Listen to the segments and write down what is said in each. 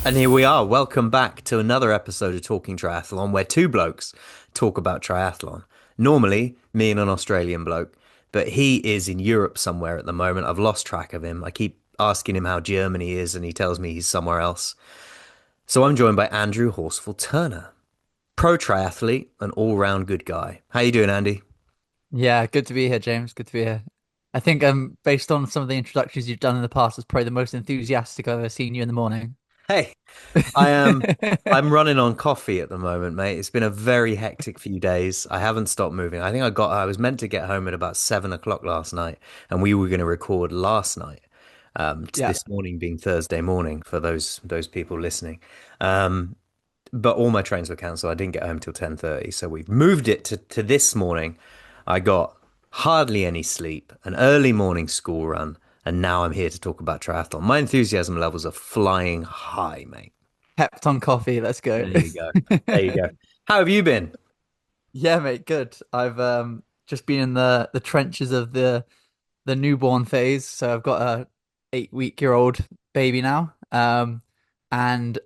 And here we are. Welcome back to another episode of Talking Triathlon, where two blokes talk about triathlon. Normally, me and an Australian bloke, but he is in Europe somewhere at the moment. I've lost track of him. I keep asking him how Germany is, and he tells me he's somewhere else. So I'm joined by Andrew Horsfall-Turner, pro triathlete, an all-round good guy. How you doing, Andy? Yeah, good to be here, James. Good to be here. I think based on some of the introductions you've done in the past, it's probably the most enthusiastic I've ever seen you in the morning. Hey, I am. I'm running on coffee at the moment, mate. It's been a very hectic few days. I haven't stopped moving. I was meant to get home at about 7 o'clock last night, and we were going to record last night. Yeah. This morning being Thursday morning for those people listening. Um, but all my trains were cancelled. I didn't get home till 10:30, so we've moved it to this morning. I got hardly any sleep, an early morning school run, and now I'm here to talk about triathlon. My enthusiasm levels are flying high, mate. Pepton coffee, let's go. There you go. There you go. How have you been? Yeah, mate, good. I've just been in the trenches of the newborn phase. So I've got a 8-week-year-old baby now, and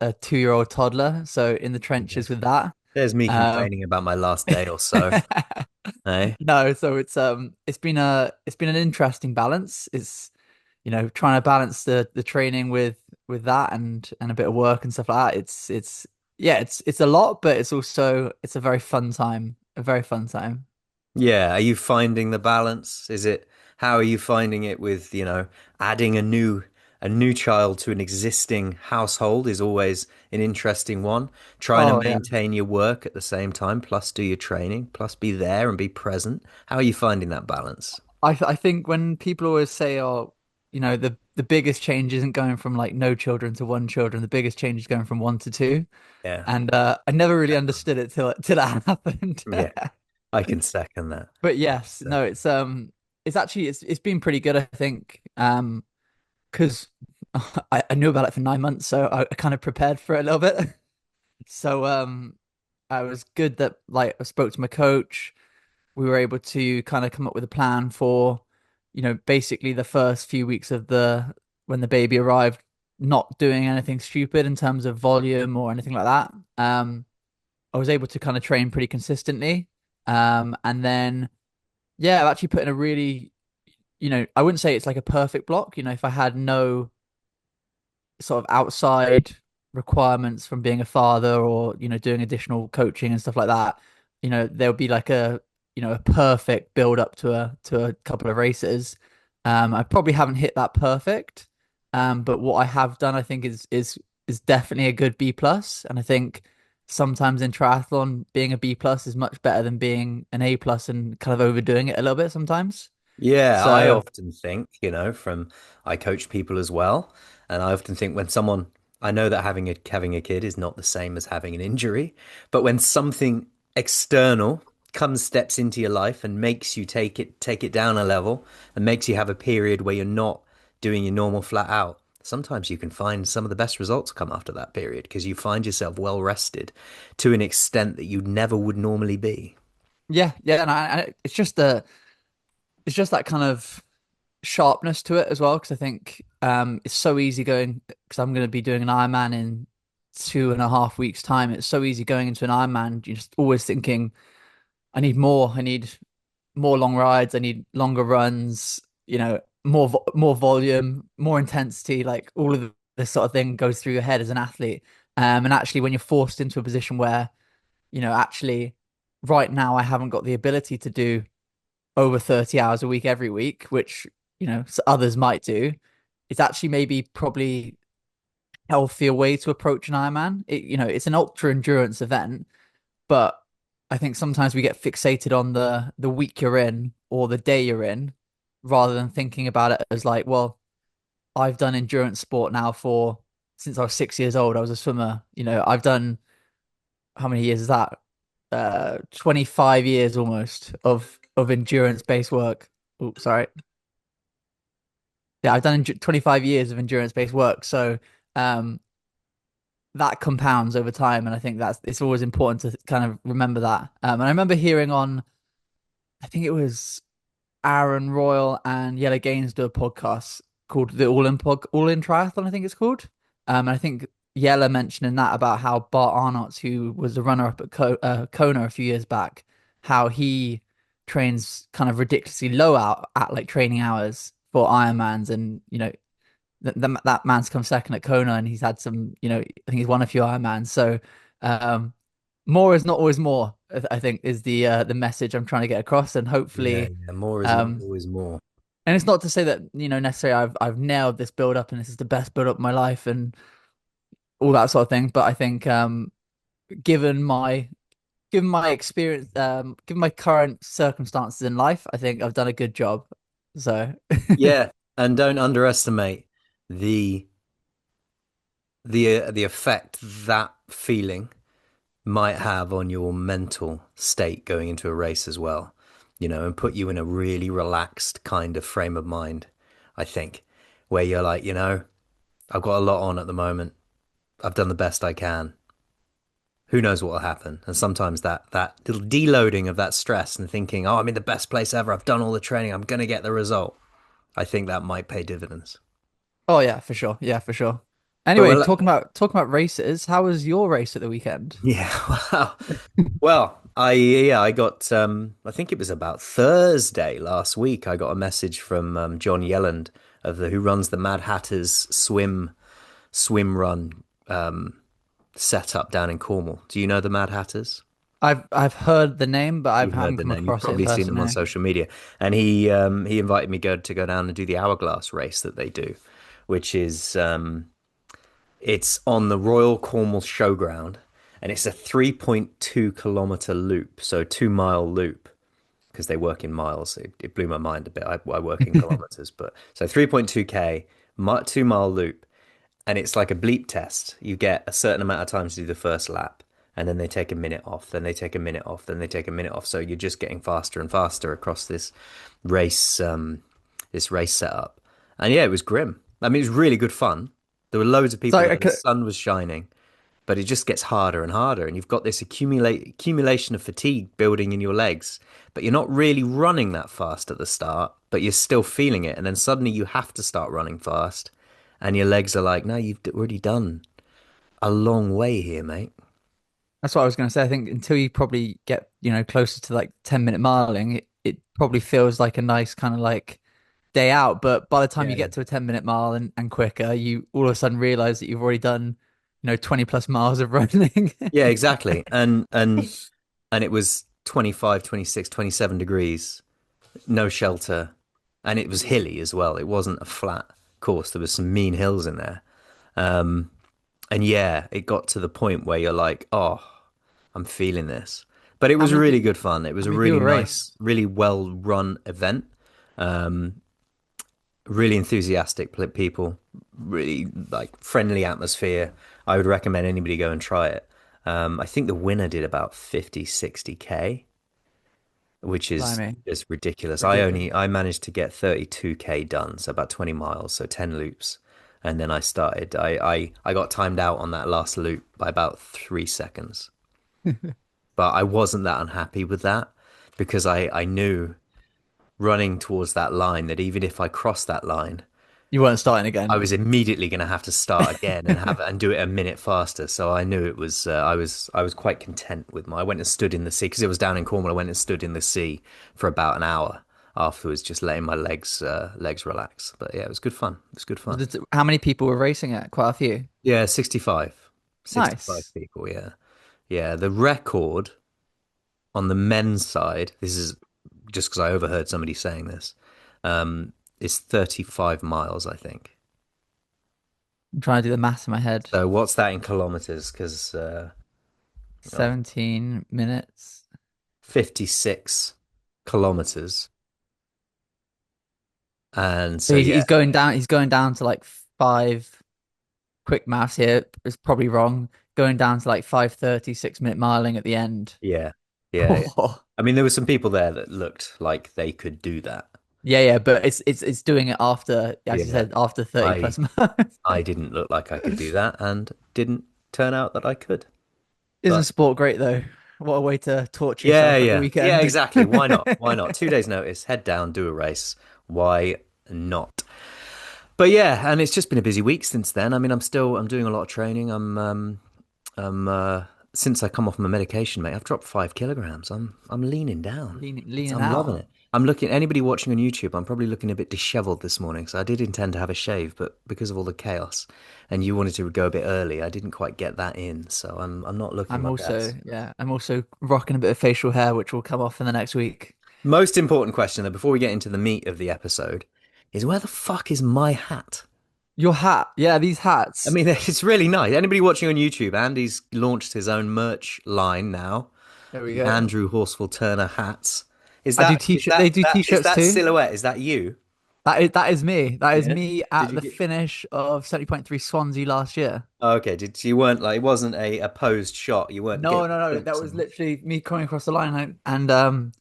a 2-year-old toddler. So in the trenches with that. There's me Um complaining about my last day or so. Hey? No, so it's been an interesting balance. It's trying to balance the training with that and a bit of work and stuff like that. It's yeah, it's a lot, but it's a very fun time. A very fun time. Yeah, are you finding the balance? How are you finding it with, adding a new child to an existing household is always an interesting one. Trying to Oh yeah. maintain your work at the same time, plus do your training, plus be there and be present. How are you finding that balance? I think when people always say, oh, the biggest change isn't going from like no children to one children, the biggest change is going from one to two. Yeah. And I never really understood it till that happened. Yeah, I can second that. But yes, So, no, it's actually it's been pretty good, I think. Because I knew about it for 9 months, so I kind of prepared for it a little bit. So I was good that like I spoke to my coach. We were able to kind of come up with a plan for, basically the first few weeks of the when the baby arrived, not doing anything stupid in terms of volume or anything like that. I was able to kind of train pretty consistently. And then yeah, I've actually put in a really, I wouldn't say it's like a perfect block. If I had no sort of outside requirements from being a father or, doing additional coaching and stuff like that, there would be like a perfect build up to a couple of races. I probably haven't hit that perfect. But what I have done, I think is definitely a good B plus. And I think sometimes in triathlon, being a B plus is much better than being an A plus and kind of overdoing it a little bit sometimes. yeah, I So, often think, I coach people as well, and I often think I know that having a kid is not the same as having an injury, but when something external steps into your life and makes you take it down a level and makes you have a period where you're not doing your normal flat out, sometimes you can find some of the best results come after that period because you find yourself well rested to an extent that you never would normally be. yeah, yeah, and it's just that kind of sharpness to it as well because I think it's so easy going because I'm going to be doing an Ironman in 2.5 weeks time. It's so easy going into an Ironman. You're just always thinking, I need more. I need more long rides. I need longer runs. More volume, more intensity. Like all of this sort of thing goes through your head as an athlete. And actually, when you're forced into a position where actually, right now I haven't got the ability to do over 30 hours a week every week, which, others might do. It's actually maybe probably healthier way to approach an Ironman. It's an ultra endurance event, but I think sometimes we get fixated on the week you're in or the day you're in, rather than thinking about it as like, well, I've done endurance sport now for since I was 6 years old. I was a swimmer. I've done how many years is that? 25 years almost of endurance based work. Oh, sorry. Yeah, I've done 25 years of endurance based work. So um that compounds over time. And I think it's always important to kind of remember that. And I remember hearing on, I think it was Aaron Royal and Yella Gaines do a podcast called the All In Triathlon, I think it's called. And I think Yella mentioning that about how Bart Arnott, who was the runner-up at Kona a few years back, how he trains kind of ridiculously low out at like training hours for Ironmans, and that man's come second at Kona, and he's had some, I think he's won a few Ironmans. So um, more is not always more, I think is the message I'm trying to get across, and Yeah, hopefully, yeah, more is not um, always more. and it's not to say that necessarily I've nailed this build up and this is the best build up of my life and all that sort of thing. But I think given my given my experience, given my current circumstances in life, I think I've done a good job. So Yeah, and don't underestimate the the effect that feeling might have on your mental state going into a race as well, and put you in a really relaxed kind of frame of mind, I think, where you're like, I've got a lot on at the moment. I've done the best I can. Who knows what will happen? And sometimes that little deloading of that stress and thinking, oh, I'm in the best place ever. I've done all the training. I'm going to get the result. I think that might pay dividends. oh yeah, for sure. Yeah, for sure. But Anyway, well, talking about races, how was your race at the weekend? yeah, wow. Well, I got I think it was about Thursday last week. I got a message from John Yelland of the who runs the Mad Hatters swim run setup down in Cornwall. Do you know the Mad Hatters? I've heard the name, but I You've heard haven't the come name. You've across it in probably seen person. them on No. social media. And he invited me to go down and do the Hourglass race that they do, which is it's on the Royal Cornwall Showground, and it's a 3.2 kilometer loop, so 2 mile loop because they work in miles. It blew my mind a bit. I work in kilometers, but so 3.2K, 2 mile loop, and it's like a bleep test. You get a certain amount of time to do the first lap, and then they take a minute off, then they take a minute off, then they take a minute off. So you're just getting faster and faster across race, this race setup. And yeah, it was grim. I mean, it was really good fun. There were loads of So people there. The sun was shining, but it just gets harder and harder, and you've got this accumulation of fatigue building in your legs. But you're not really running that fast at the start, but you're still feeling it, and then suddenly you have to start running fast, and your legs are like, "No, you've already done a long way here, mate." that's what I was going to say. I think until you probably get, closer to like 10-minute miling, it probably feels like a nice kind of like day out. But by the time you Yeah. get to a 10-minute mile and quicker, you all of a sudden realize that you've already done, 20 plus miles of running. Yeah, exactly. And it was 25, 26, 27 degrees, no shelter, and it was hilly as well. It wasn't a flat course. There was some mean hills in there. Um, and yeah, it got to the point where you're like, oh, I'm feeling this. But it How was many really people? good fun. It was How a many really people nice, race? really well run event. Um, really enthusiastic people, really like friendly atmosphere. I would recommend anybody go and try it. I think the winner did about 50, 60K, which is Blimey, just ridiculous. ridiculous. I managed to get 32K done, so about 20 miles, so 10 loops. And then I started. I got timed out on that last loop by about 3 seconds. But I wasn't that unhappy with that because I knew running towards that line that even if I crossed that line, You weren't starting I again. was immediately going to have to start again and have and do it a minute faster. So I knew it was. I was quite content with my. I went and stood in the sea because it was down in Cornwall. I went and stood in the sea for about an hour afterwards, just letting my legs relax. But yeah, it was good fun. It was good fun. How many people were racing it? Quite a few. Yeah, 65, 65 Nice. people. Yeah, yeah. The record on the men's side. This is just because I overheard somebody saying this. Is 35 miles, I think. I'm trying to do the math in my head. So what's that in kilometers? Because 17 minutes. 56 kilometers. And So so, he's, yeah, he's going down. He's going down to like five. Quick maths here is probably wrong. Going down to like 5:30, 6-minute miling at the end. yeah, yeah, yeah. I mean, there were some people there that looked like they could do that. Yeah, yeah, but it's doing it after, as you Yeah, said, after 30 I plus miles. I didn't look like I could do that and didn't turn out that I could. Isn't But sport great though? What a way to torture yeah, yourself at the yeah, yeah, weekend. exactly. Why not? Why not? 2 days notice, head down, do a race. Why not? But yeah, and it's just been a busy week since then. I mean, I'm doing a lot of training. I'm since I come off my medication, mate, I've dropped 5 kilograms. I'm leaning down. Leaning I'm loving out. it. I'm looking, anybody watching on YouTube, I'm probably looking a bit disheveled this morning. So I did intend to have a shave, but because of all the chaos and you wanted to go a bit early, I didn't quite get that in. So I'm not looking my best. I'm also rocking a bit of facial hair, which will come off in the next week. Most important question though, before we get into the meat of the episode, is where the fuck is my hat? Your hat, yeah, these I hats. mean, it's really nice. Anybody watching on YouTube, Andy's launched his own merch line now, There we the go. Andrew Horsfall-Turner hats. Is I do that t-shirt. They do is t-shirts that too. silhouette? Is that you? That is me. That is Yeah. me Did at you the get? finish of 70.3 Swansea last year. Oh, okay. Did you weren't like it wasn't a posed shot. You weren't No, getting no, no. That jumps was on. literally me coming across the line and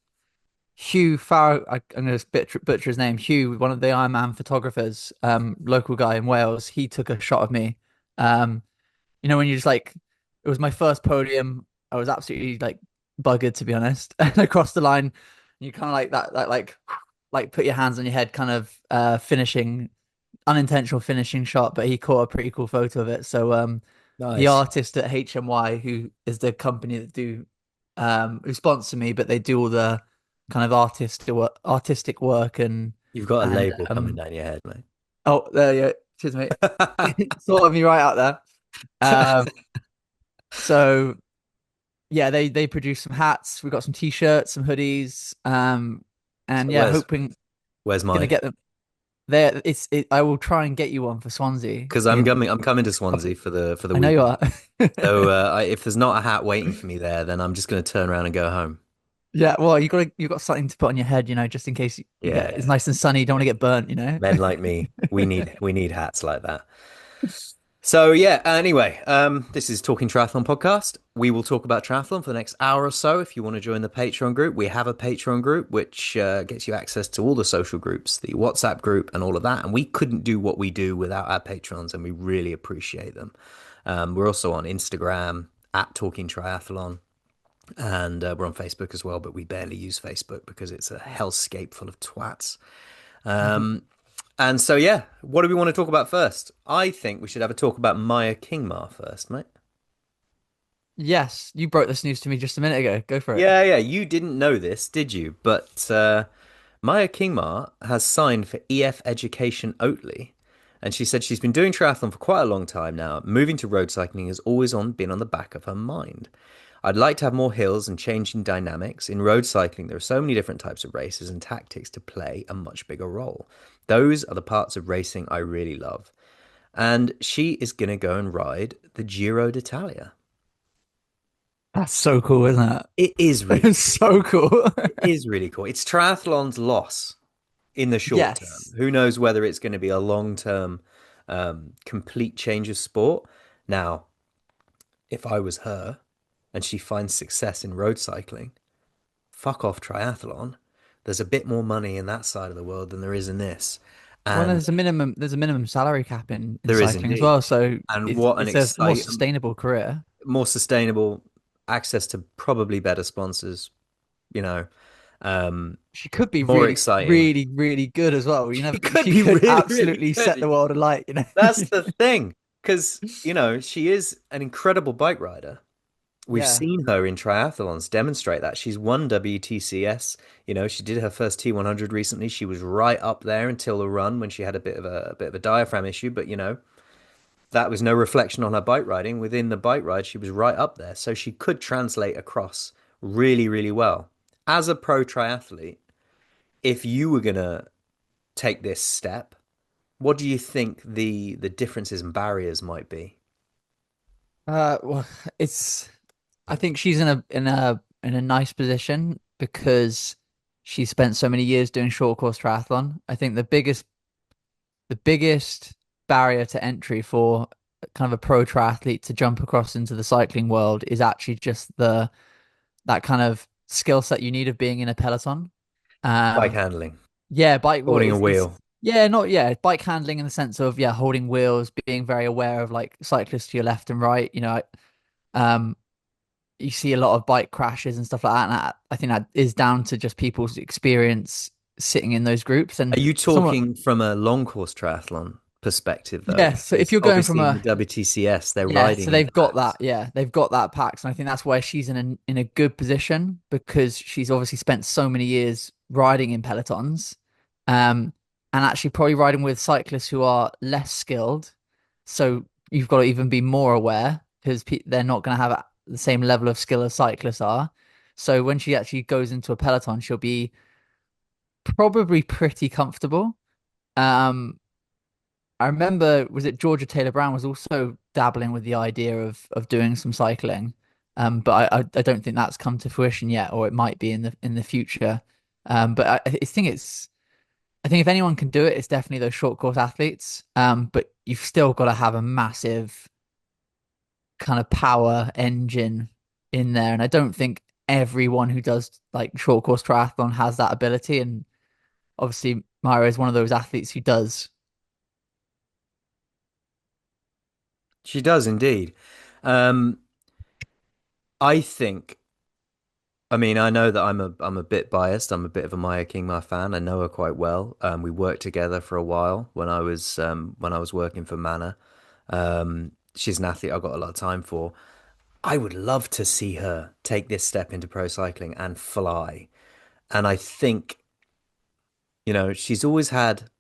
Hugh Farrow. I'm going to butcher his name. Hugh, one of the Ironman photographers, local guy in Wales. He took a shot of me. Um, when you just like, it was my first podium. I was absolutely like buggered to be honest. And across the line, you kind of like that like put your hands on your head, kind of finishing unintentional finishing shot. But he caught a pretty cool photo of it. So the Nice. artist at HMY, who is the company that do who sponsor me, but they do all the kind of artistic work You've got a and label coming down your head, mate. oh there you go. Cheers, mate. Sort of me right out there. Um, so yeah, they produce some hats. We've got some t-shirts, some hoodies. And So yeah, hoping where's gonna mine? get them there. I will try and get you one for Swansea. Because I'm coming to Swansea for the I know you weekend. are. So if there's not a hat waiting for me there, then I'm just going to turn around and go home. Yeah, well, you got something to put on your head, just in case you Yeah, get it's yeah. nice and sunny. You don't want to get burnt. Men like me, we need hats like that. So yeah, anyway, this is Talking Triathlon podcast. We will talk about triathlon for the next hour or so. If you want to join the Patreon group, we have a Patreon group which gets you access to all the social groups, the WhatsApp group, and all of that. And we couldn't do what we do without our patrons, and we really appreciate them. We're also on Instagram at Talking Triathlon, and we're on Facebook as well, but we barely use Facebook because it's a hellscape full of twats. Um, and so, yeah, what do we want to talk about first? I think we should have a talk about Maya Kingma first, mate. Yes, you broke this news to me just a minute ago. Go for it. Yeah, yeah, you didn't know this, did you? But Maya Kingma has signed for EF Education Oatly, and she said she's been doing triathlon for quite a long time now. Moving to road cycling has always been on the back of her mind. I'd like to have more hills and changing dynamics. In road cycling, there are so many different types of races and tactics to play a much bigger role. Those are the parts of racing I really love. And she is going to go and ride the Giro d'Italia. That's so cool, isn't it? It is really It's cool. so cool. It is really cool. It's triathlon's loss in the short term. Yes. Who knows whether it's going to be a long term, complete change of sport. Now, if I was her and she finds success in road cycling, fuck off triathlon. There's a bit more money in that side of the world than there is in this. Well, And there's a minimum salary cap in there is cycling as indeed. well, so And it's what an it's a more excite sustainable career. more sustainable access to probably better sponsors, you know, um, She could be more really, exciting. really, really good as well. She could She be could really, really absolutely set the good. world alight. That's the thing. Because, she is an incredible bike rider. We've Yeah. seen her in triathlons demonstrate that. She's won WTCS. She did her first T100 recently. She was right up there until the run when she had a bit of a diaphragm issue. But that was no reflection on her bike riding. Within the bike ride, she was right up there. So she could translate across really, really well. As a pro triathlete, if you were gonna take this step, what do you think the differences and barriers might be? Well, it's. I think she's in a nice position because she spent so many years doing short course triathlon. I think the biggest barrier to entry for kind of a pro triathlete to jump across into the cycling world is actually just the that kind of skill set you need of being in a peloton. Bike Um, handling, yeah, bike well, holding a it's wheel. yeah, not yeah, bike handling in the sense of holding wheels, being very aware of like cyclists to your left and right. Um, you see a lot of bike crashes and stuff like that, and I think that is down to just people's experience sitting in those groups. Are And you someone, talking from a long course triathlon? perspective though, Yeah, so if because you're going from obviously in the a WTCS they're yeah, so riding in they've got that. packs. Yeah, they've got that pack, and I think that's where she's in a good position because she's obviously spent so many years riding in pelotons, and actually probably riding with cyclists who are less skilled. So you've got to even be more aware because they're not going to have the same level of skill as cyclists are. So when she actually goes into a peloton, she'll be probably pretty comfortable. Um, I remember, was it Georgia Taylor Brown was also dabbling with the idea of doing some cycling, but I don't think that's come to fruition yet, or it might be in the future. But I think if anyone can do it, it's definitely those short course athletes. But you've still got to have a massive kind of power engine in there, and I don't think everyone who does like short course triathlon has that ability. And obviously, Myra is one of those athletes who does. She does indeed. Um, I think. I mean, I know that I'm a bit biased. I'm a bit of a Maya Kingma fan. I know her quite well. We worked together for a while when I was working for Mana. She's an athlete I've got a lot of time for. I would love to see her take this step into pro cycling and fly. And I think, she's always had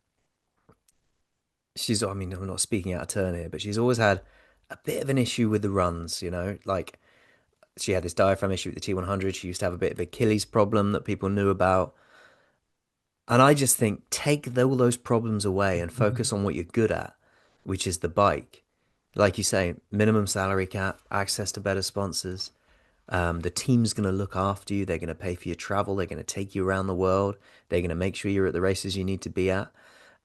I mean, I'm not speaking out of turn here, but she's always had a bit of an issue with the runs, like she had this diaphragm issue with the T100. She used to have a bit of Achilles problem that people knew about. And I just think take all those problems away and focus on what you're good at, which is the bike. Like you say, minimum salary cap, access to better sponsors. The team's going to look after you. They're going to pay for your travel. They're going to take you around the world. They're going to make sure you're at the races you need to be at.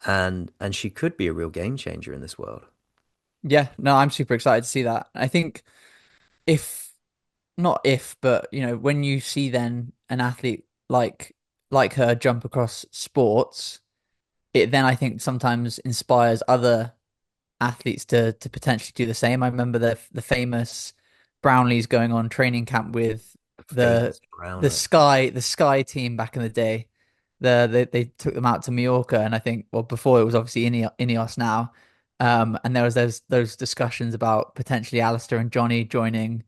And she could be a real game changer in this world. Yeah, no, I'm super excited to see that. I think if not if, but when you see then an athlete like her jump across sports, it then I think sometimes inspires other athletes to potentially do the same. I remember the famous Brownlees going on training camp with the Famous Brownlee. the Sky team back in the day. They took them out to Mallorca, and I think well before it was obviously Ineos now. And there was those discussions about potentially Alistair and Johnny joining,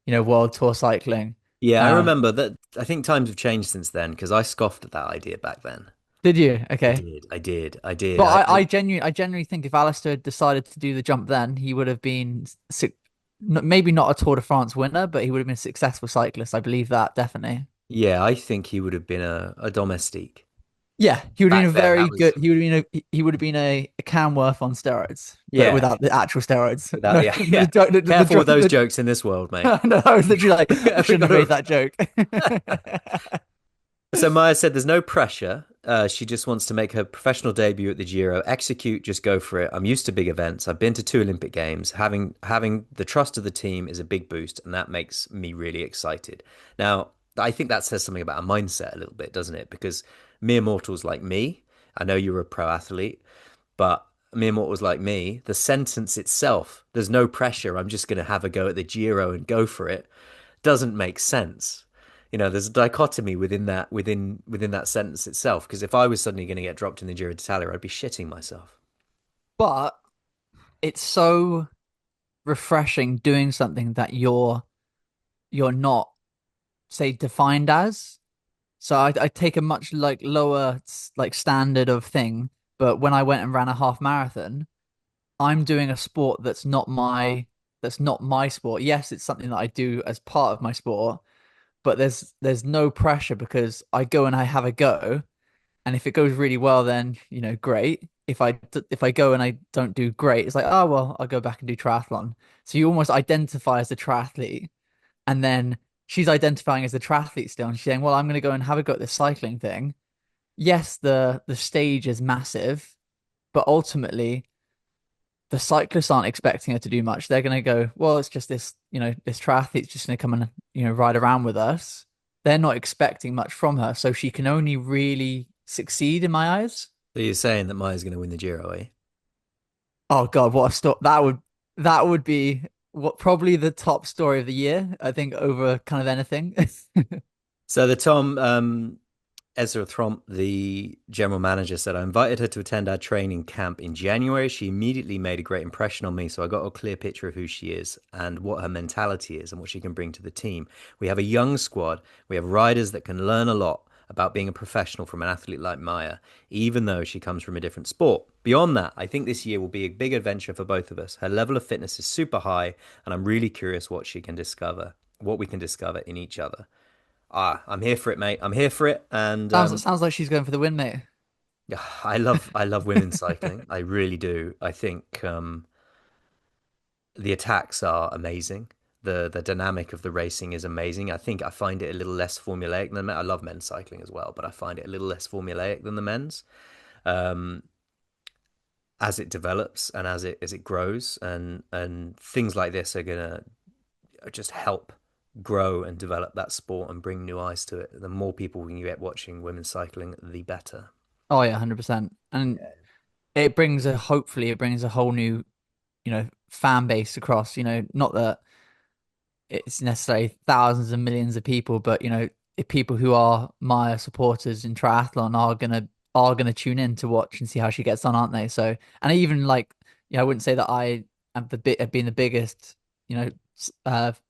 World Tour Cycling. Yeah, I Um, remember that. I think times have changed since then because I scoffed at that idea back then. did you? I Okay. did. I did. I did. But I I genuinely think if Alistair had decided to do the jump then, he would have been maybe not a Tour de France winner, but he would have been a successful cyclist. I believe that definitely. yeah, I think he would have been a domestique. Yeah, he would have been a Back then, very that good. was He would have been a Canworth on steroids, but yeah. without the actual steroids. Without No, yeah, yeah. Careful with those jokes in this world, mate. no, I was literally like, I We shouldn't have made gotta that joke. So Maya said there's no pressure. She just wants to make her professional debut at the Giro. Execute, just go for it. I'm used to big events. I've been to two Olympic Games. Having the trust of the team is a big boost, and that makes me really excited. Now, I think that says something about a mindset a little bit, doesn't it? Because mere mortals like me, I know you're a pro athlete, but mere mortals like me, the sentence itself, there's no pressure. I'm just going to have a go at the Giro and go for it, doesn't make sense. There's a dichotomy within that sentence itself. Because if I was suddenly going to get dropped in the Giro d'Italia, I'd be shitting myself. But it's so refreshing doing something that you're not say defined as. So I take a much like lower like standard of thing, but when I went and ran a half marathon, I'm doing a sport that's not my sport. Yes, it's something that I do as part of my sport, but there's no pressure because I go and I have a go, and if it goes really well, then great. If I go and I don't do great, it's like oh well, I'll go back and do triathlon. So you almost identify as a triathlete, and then she's identifying as a triathlete still, and she's saying, well, I'm going to go and have a go at this cycling thing. Yes, the stage is massive, but ultimately the cyclists aren't expecting her to do much. They're going to go, well, it's just this, this triathlete's just going to come and, ride around with us. They're not expecting much from her. So she can only really succeed in my eyes. So you're saying that Maya's going to win the Giro, eh? Oh God, what a story. That would be what probably the top story of the year, I think, over kind of anything. So the Tom, Ezra Thromp, the general manager, said, I invited her to attend our training camp in January. She immediately made a great impression on me, so I got a clear picture of who she is and what her mentality is and what she can bring to the team. We have a young squad. We have riders that can learn a lot about being a professional from an athlete like Maya, even though she comes from a different sport. Beyond that, I think this year will be a big adventure for both of us. Her level of fitness is super high, and I'm really curious what we can discover in each other. I'm here for it, mate. I'm here for it, and Sounds like she's going for the win, mate. yeah, I love women's cycling. I really do. I think the attacks are amazing. The dynamic of the racing is amazing. I think I find it a little less formulaic than men. I love men's cycling as well, but I find it a little less formulaic than the men's. Um, as it develops and as it grows, and things like this are gonna just help grow and develop that sport and bring new eyes to it. The more people we can get watching women's cycling, the better. Oh yeah, 100%. And hopefully it brings a whole new, fan base across, not that it's necessarily thousands and millions of people, but if people who are Maya supporters in triathlon are gonna tune in to watch and see how she gets on, aren't they? So, and even like, I wouldn't say that I am have been the biggest,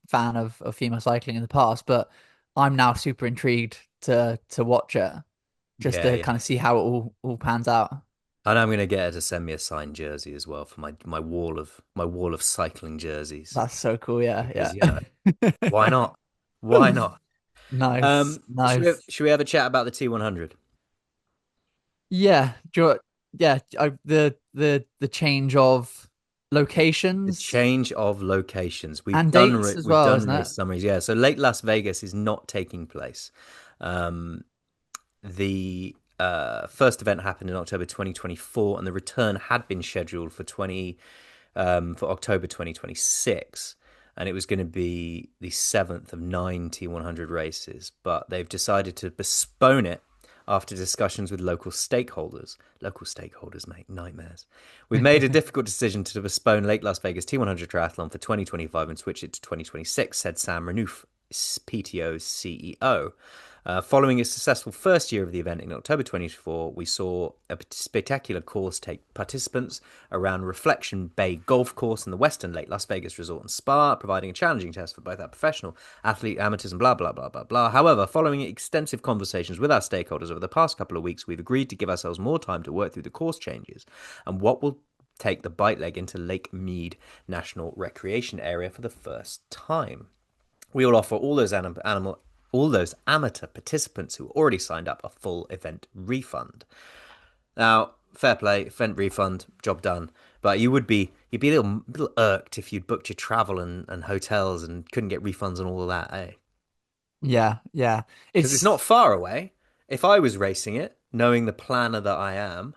fan of female cycling in the past, but I'm now super intrigued to watch it just Yeah, to yeah. kind of see how it all pans out. And I'm gonna get her to send me a signed jersey as well for my wall of cycling jerseys. That's so cool. Yeah, Because yeah. why not? Why not? Nice, nice. Should we have a chat about the T100? Yeah, yeah. The change of The locations change of locations. and dates as We've well, done isn't it? race summaries. Yeah. So Lake Las Vegas is not taking place. Um, the first event happened in October 2024, and the return had been scheduled for October 2026, and it was going to be the seventh of nine T100 races, but they've decided to postpone it after discussions with local stakeholders. Local stakeholders make nightmares. We've made a difficult decision to postpone Lake Las Vegas T100 Triathlon for 2025 and switch it to 2026, said Sam Renouf, PTO's CEO. Following a successful first year of the event in October 24, we saw a spectacular course take participants around Reflection Bay Golf Course in the Western Lake Las Vegas Resort and Spa, providing a challenging test for both our professional athlete, amateurs, and blah, blah, blah, blah, blah. However, following extensive conversations with our stakeholders over the past couple of weeks, we've agreed to give ourselves more time to work through the course changes and what will take the bike leg into Lake Mead National Recreation Area for the first time. We will offer all those amateur participants who already signed up a full event refund. Now, fair play, event refund, job done. But you'd be a little irked if you'd booked your travel and hotels and couldn't get refunds and all of that, eh? Yeah, yeah. Because it's It's not far away. If I was racing it, knowing the planner that I am,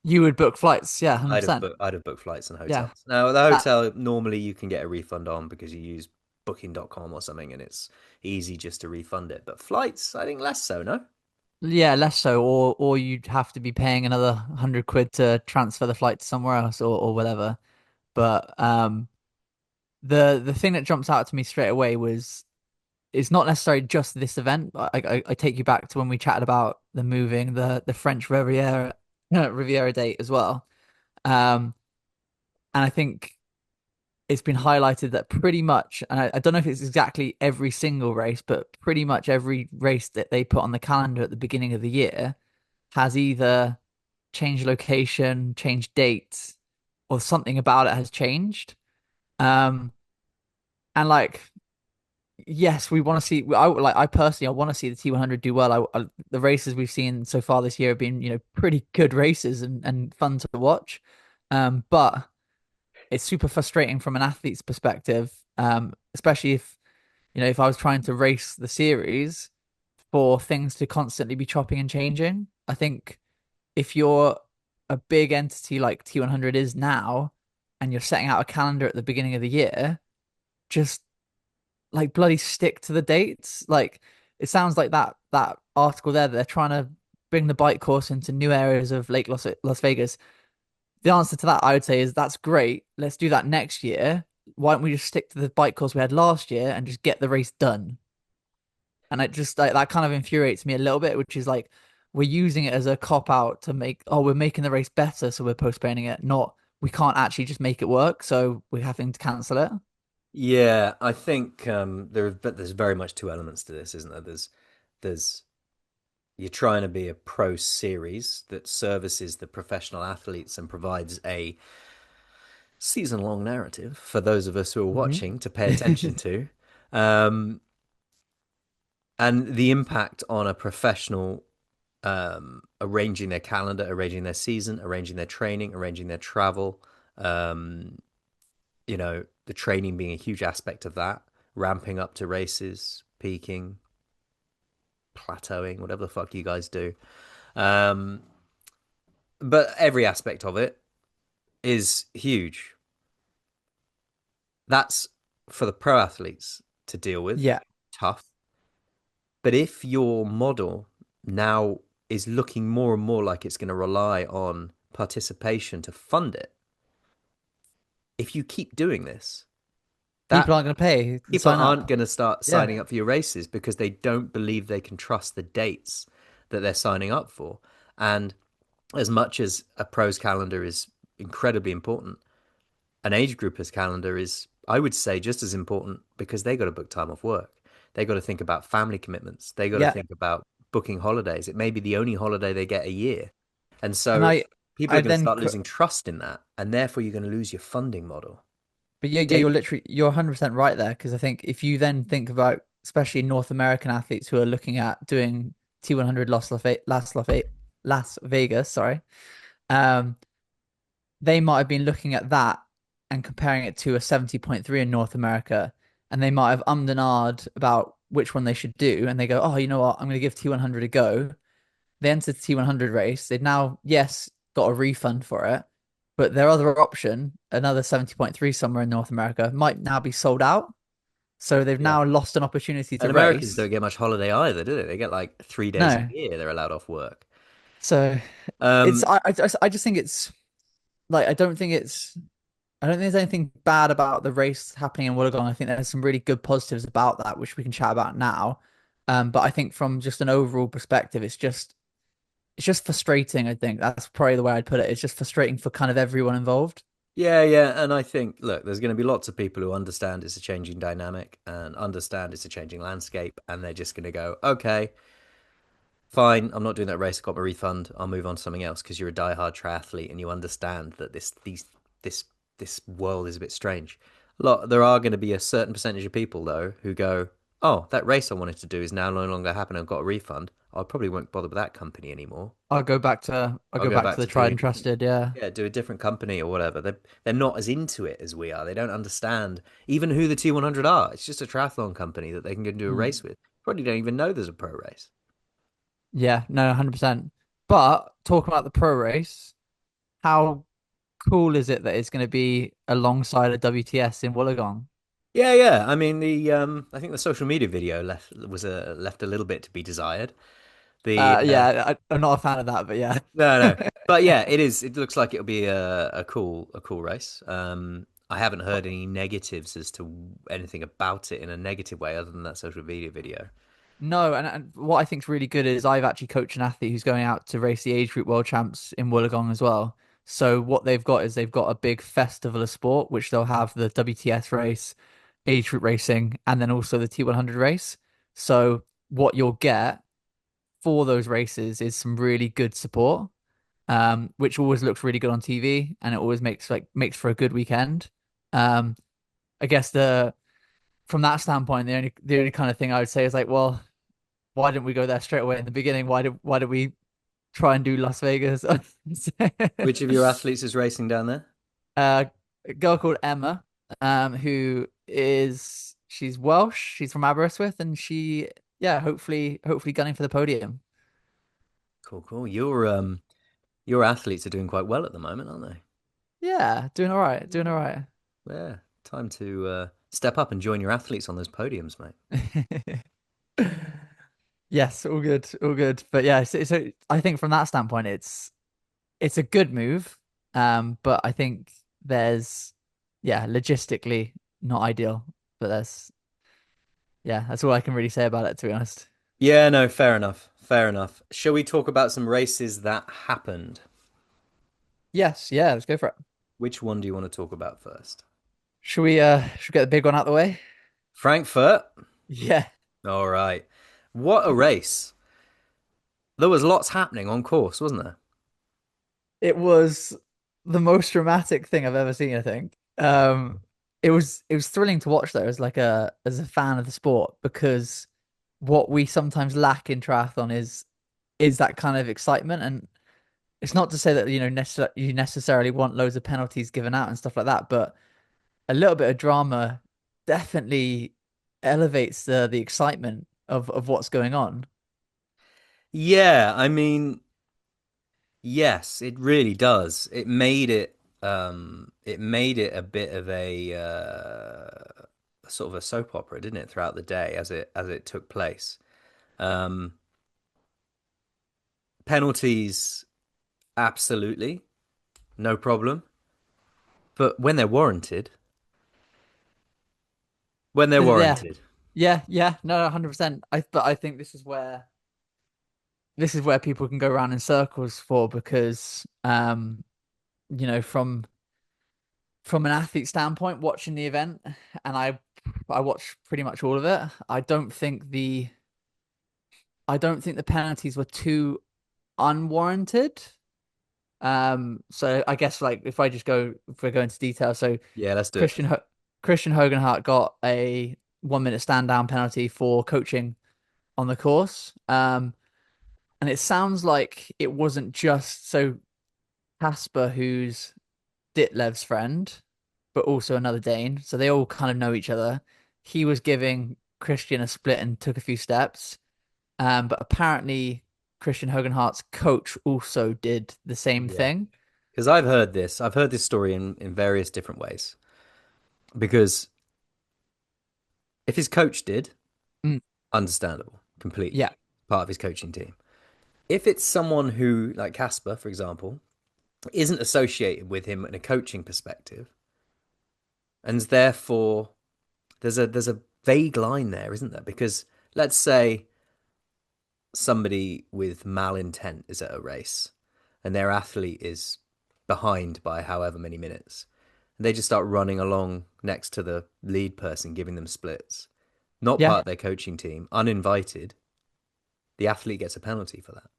You would book flights, yeah, I'd have 100%. booked I'd have booked flights and Yeah. hotels. Now, the That hotel normally you can get a refund on because you use booking.com or something and it's easy just to refund it. But flights, I think less so, no? Yeah, less so, or you'd have to be paying another 100 quid to transfer the flight to somewhere else or whatever. But the thing that jumps out to me straight away was it's not necessarily just this event. I take you back to when we chatted about the moving the French Riviera Riviera date as well. Um, and I think it's been highlighted that pretty much, and I don't know if it's exactly every single race, but pretty much every race that they put on the calendar at the beginning of the year has either changed location, changed dates, or something about it has changed. Um, and like, yes, we want to see. I personally, I want to see the T100 do well. The races we've seen so far this year have been, pretty good races and fun to watch. But it's super frustrating from an athlete's perspective, especially if I was trying to race the series for things to constantly be chopping and changing. I think if you're a big entity like T100 is now, and you're setting out a calendar at the beginning of the year, just like bloody stick to the dates. Like it sounds like that article there that they're trying to bring the bike course into new areas of Las Vegas. The answer to that, I would say, is that's great. Let's do that next year. Why don't we just stick to the bike course we had last year and just get the race done? And it just like that kind of infuriates me a little bit, which is like we're using it as a cop out to make, oh, we're making the race better, so we're postponing it. Not we can't actually just make it work, so we're having to cancel it. Yeah, I think but there's very much two elements to this, isn't there? There's you're trying to be a pro series that services the professional athletes and provides a season-long narrative for those of us who are Hmm. watching to pay attention to. Um, and the impact on a professional arranging their calendar, arranging their season, arranging their training, arranging their travel. Um, the training being a huge aspect of that, ramping up to races, peaking, plateauing, whatever the fuck you guys do. Um, but every aspect of it is huge. That's for the pro athletes to deal with. Yeah. Tough. But if your model now is looking more and more like it's going to rely on participation to fund it, if you keep doing this, that People aren't going to pay and people sign aren't up. going to start Yeah. signing up for your races because they don't believe they can trust the dates that they're signing up for. And as much as a pro's calendar is incredibly important, an age grouper's calendar is, I would say, just as important because they got to book time off work. They got to think about family commitments. They got to Yeah. think about booking holidays. It may be the only holiday they get a year. And And so people are I going to then, start losing trust in that. And therefore, you're going to lose your funding model. but yeah, Date. you're 100% right there. Because I think if you then think about, especially North American athletes who are looking at doing T100 Las Vegas, sorry, um, they might have been looking at that and comparing it to a 70.3 in North America, and they might have ummed and ahed about which one they should do, and they go, oh, you know what, I'm going to give T100 a go. They entered the T100 race. They've now, yes, got a refund for it, but their other option, another 70.3 somewhere in North America, might now be sold out. So they've Yeah. now lost an opportunity And to Americans race. don't get much holiday either, do they? They get like 3 days a No. year they're allowed off work. So it's, Um, I just think it's like, I don't think there's anything bad about the race happening in Wollongong. I think there's some really good positives about that, which we can chat about now. But I think from just an overall perspective, it's just frustrating. I think that's probably the way I'd put it. It's just frustrating for kind of everyone involved. yeah, yeah. And I think, look, there's going to be lots of people who understand it's a changing dynamic and understand it's a changing landscape. And they're just going to go, okay, fine, I'm not doing that race. I got my refund. I'll move on to something else because you're a diehard triathlete and you understand that this this world is a bit strange. There are going to be a certain percentage of people though who go, "Oh, that race I wanted to do is now no longer happening. I've got a refund. I probably won't bother with that company anymore. I'll I'll go go back to back the to tried and doing trusted. Yeah. do a different company or whatever." They're not as into it as we are. They don't understand even who the T100 are. It's just a triathlon company that they can go and do a Mm. race with. Probably don't even know there's a pro race. Yeah. No, 100%. But talking about the pro race, how cool is it that it's going to be alongside a WTS in Wollongong? Yeah, yeah. I mean, the I think the social media video left a little bit to be desired. The Yeah, I'm not a fan of that, but yeah. No, no, but yeah, it is. It looks like it'll be a cool race. I haven't heard any negatives as to anything about it in a negative way, other than that social media video. No, and what I think's really good is I've actually coached an athlete who's going out to race the age group world champs in Wollongong as well. So what they've got is they've got a big festival of sport, which they'll have the WTS race, age group racing, and then also the T100 race. So what you'll get for those races is some really good support, which always looks really good on TV, and it always makes for a good weekend. Um, I guess the from that standpoint, the only kind of thing I would say is like, well, why didn't we go there straight away in the beginning? Why did we try and do Las Vegas? Which of your athletes is racing down there? A girl called Emma, she's Welsh, she's from Aberystwyth, and yeah, hopefully gunning for the podium. Cool, cool. Your athletes are doing quite well at the moment, aren't Yeah, doing all right, doing all right. they? Yeah, time to step up and join your athletes on those podiums, mate. Yes, all good, all good. But yeah, so I think from that standpoint, it's a good move. But I think there's yeah, logistically not ideal. But that's yeah, that's all I can really say about it, to be honest. Yeah, no, fair enough. Fair enough. Shall we talk about some races that happened? Yes, yeah, let's go for it. Which one do you want to talk about first? Should we get the big one out of the way? Frankfurt? Yeah. All right. What a race. There was lots happening on course, wasn't there? It was the most dramatic thing I've ever seen, I think. It was thrilling to watch though, as a fan of the sport, because what we sometimes lack in triathlon is that kind of excitement. And it's not to say that, you necessarily want loads of penalties given out and stuff like that, but a little bit of drama definitely elevates the excitement of what's going on. Yeah, I mean, yes, it really does. It made it a bit of a sort of a soap opera, didn't it, throughout the day as it took place. Um, Penalties, absolutely, no problem. But when they're Yeah, warranted, yeah, no, 100%. But I think this is where people can go around in circles for, because from an athlete standpoint, watching the event, and I watched pretty much all of it. I don't think the penalties were too unwarranted. So I guess, like, if we go into detail, so yeah, let's do it. Christian Ho Christian Høgenhaug got a 1 minute stand down penalty for coaching on the course. And it sounds like it wasn't just so Casper, who's Ditlev's friend, but also another Dane, so they all kind of know each other. He was giving Christian a split and took a few steps. But apparently Christian Høgenhaug's coach also did the same Yeah, thing. because I've heard this story in various different ways. Because if his coach did, Mm, understandable, completely yeah, part of his coaching team. If it's someone who, like Casper, for example, isn't associated with him in a coaching perspective, and therefore there's a vague line there, isn't there? Because let's say somebody with malintent is at a race and their athlete is behind by however many minutes. And they just start running along next to the lead person, giving them splits. Not yeah. part of their coaching team, uninvited. The athlete gets a penalty for that.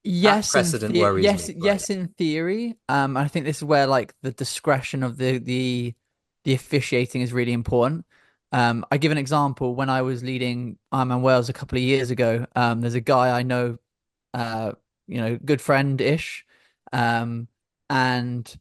That precedent worries me Yes, slightly. in theory. I think this is where, like, the discretion of the officiating is really important. I give an example. When I was leading Ironman Wales a couple of years ago, there's a guy I know, uh, good friend-ish, um, and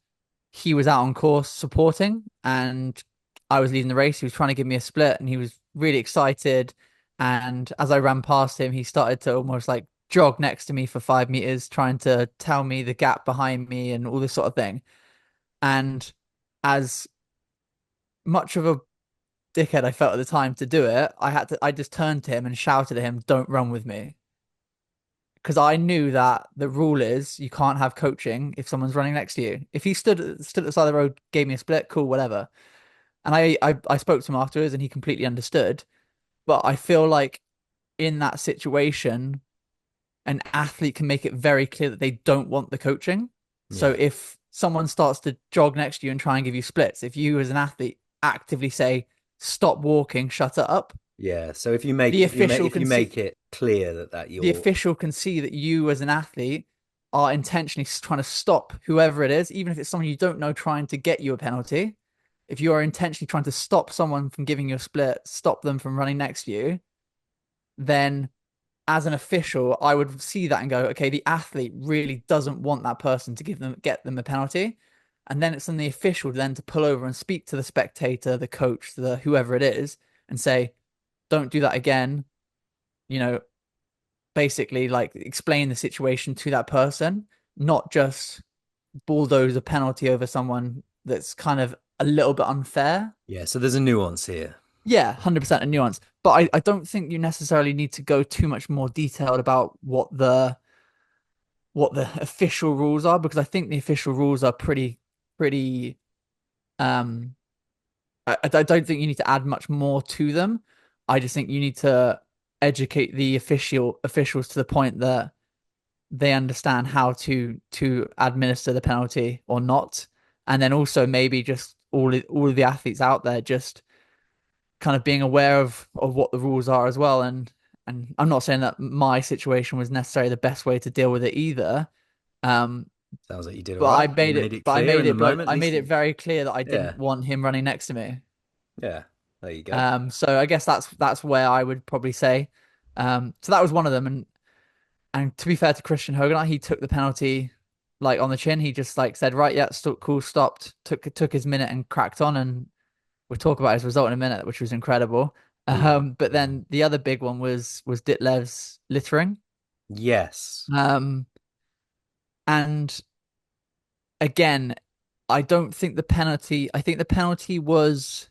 he was out on course supporting, and I was leading the race. He was trying to give me a split, and he was really excited. And as I ran past him, he started to almost like jog next to me for 5 meters, trying to tell me the gap behind me and all this sort of thing. And as much of a dickhead I felt at the time to do it, I just turned to him and shouted at him, "Don't run with me." Because I knew that the rule is you can't have coaching if someone's running next to you. If he stood at the side of the road, gave me a split, cool, whatever. And I spoke to him afterwards, and he completely understood. But I feel like in that situation, an athlete can make it very clear that they don't want the coaching. So Yeah. if someone starts to jog next to you and try and give you splits, if you as an athlete actively say, "Stop walking, shut up," Yeah. So if you make the if you make official if can you make see it clear that the you're official can see that you as an athlete are intentionally trying to stop whoever it is, even if it's someone you don't know trying to get you a penalty. If you are intentionally trying to stop someone from giving you a split, stop them from running next to you, then as an official, I would see that and go, okay, the athlete really doesn't want that person to get them a penalty. And then it's on the official then to pull over and speak to the spectator, the coach, the whoever it is, and say, "Don't do that again." You know, basically like explain the situation to that person, not just bulldoze a penalty over someone that's kind of a little bit unfair. yeah, so there's a nuance here. Yeah, 100% a nuance. But I don't think you necessarily need to go too much more detailed about what the official rules are, because I think the official rules are pretty um I don't think you need to add much more to them. I just think you need to educate the officials to the point that they understand how to administer the penalty or not, and then also maybe just all of the athletes out there just kind of being aware of what the rules are as well. And I'm not saying that my situation was necessarily the best way to deal with it either. Um, Sounds like you did all but right. You made it clear in the moment. At I least made it you, very clear that I yeah, didn't want him running next to me. yeah. There you go. So I guess that's where I would probably say. So that was one of them, and to be fair to Kristian Høgenhaug, he took the penalty like on the chin. He just like said, right, yeah, cool, stopped, took his minute and cracked on, and we'll talk about his result in a minute, which was incredible. Yeah. But then the other big one was Ditlev's littering. Yes. Um, and again, I don't think the penalty. I think the penalty was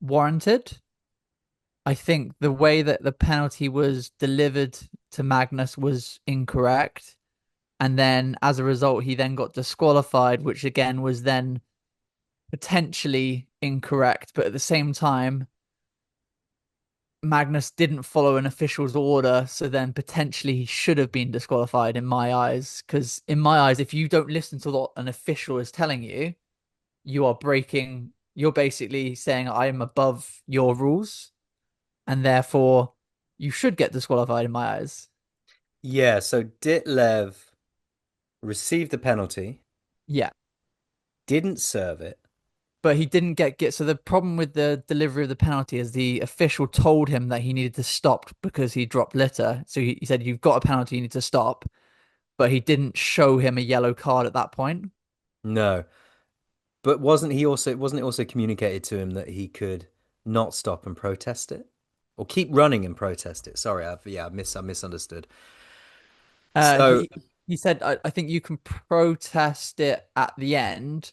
warranted. I think the way that the penalty was delivered to Magnus was incorrect. And then as a result, he then got disqualified, which again was then potentially incorrect. But at the same time, Magnus didn't follow an official's order. So then potentially he should have been disqualified in my eyes. Because in my eyes, if you don't listen to what an official is telling you, you are breaking, you're basically saying, I am above your rules. And therefore, you should get disqualified in my eyes. Yeah. So Ditlev received the penalty, Yeah. didn't serve it. But he didn't get so the problem with the delivery of the penalty is the official told him that he needed to stop because he dropped litter. So he said, you've got a penalty, you need to stop. But he didn't show him a yellow card at that point. No. But wasn't it also communicated to him that he could not stop and protest it? Or keep running and protest it? Sorry, I misunderstood. Uh So he he said, I think you can protest it at the end,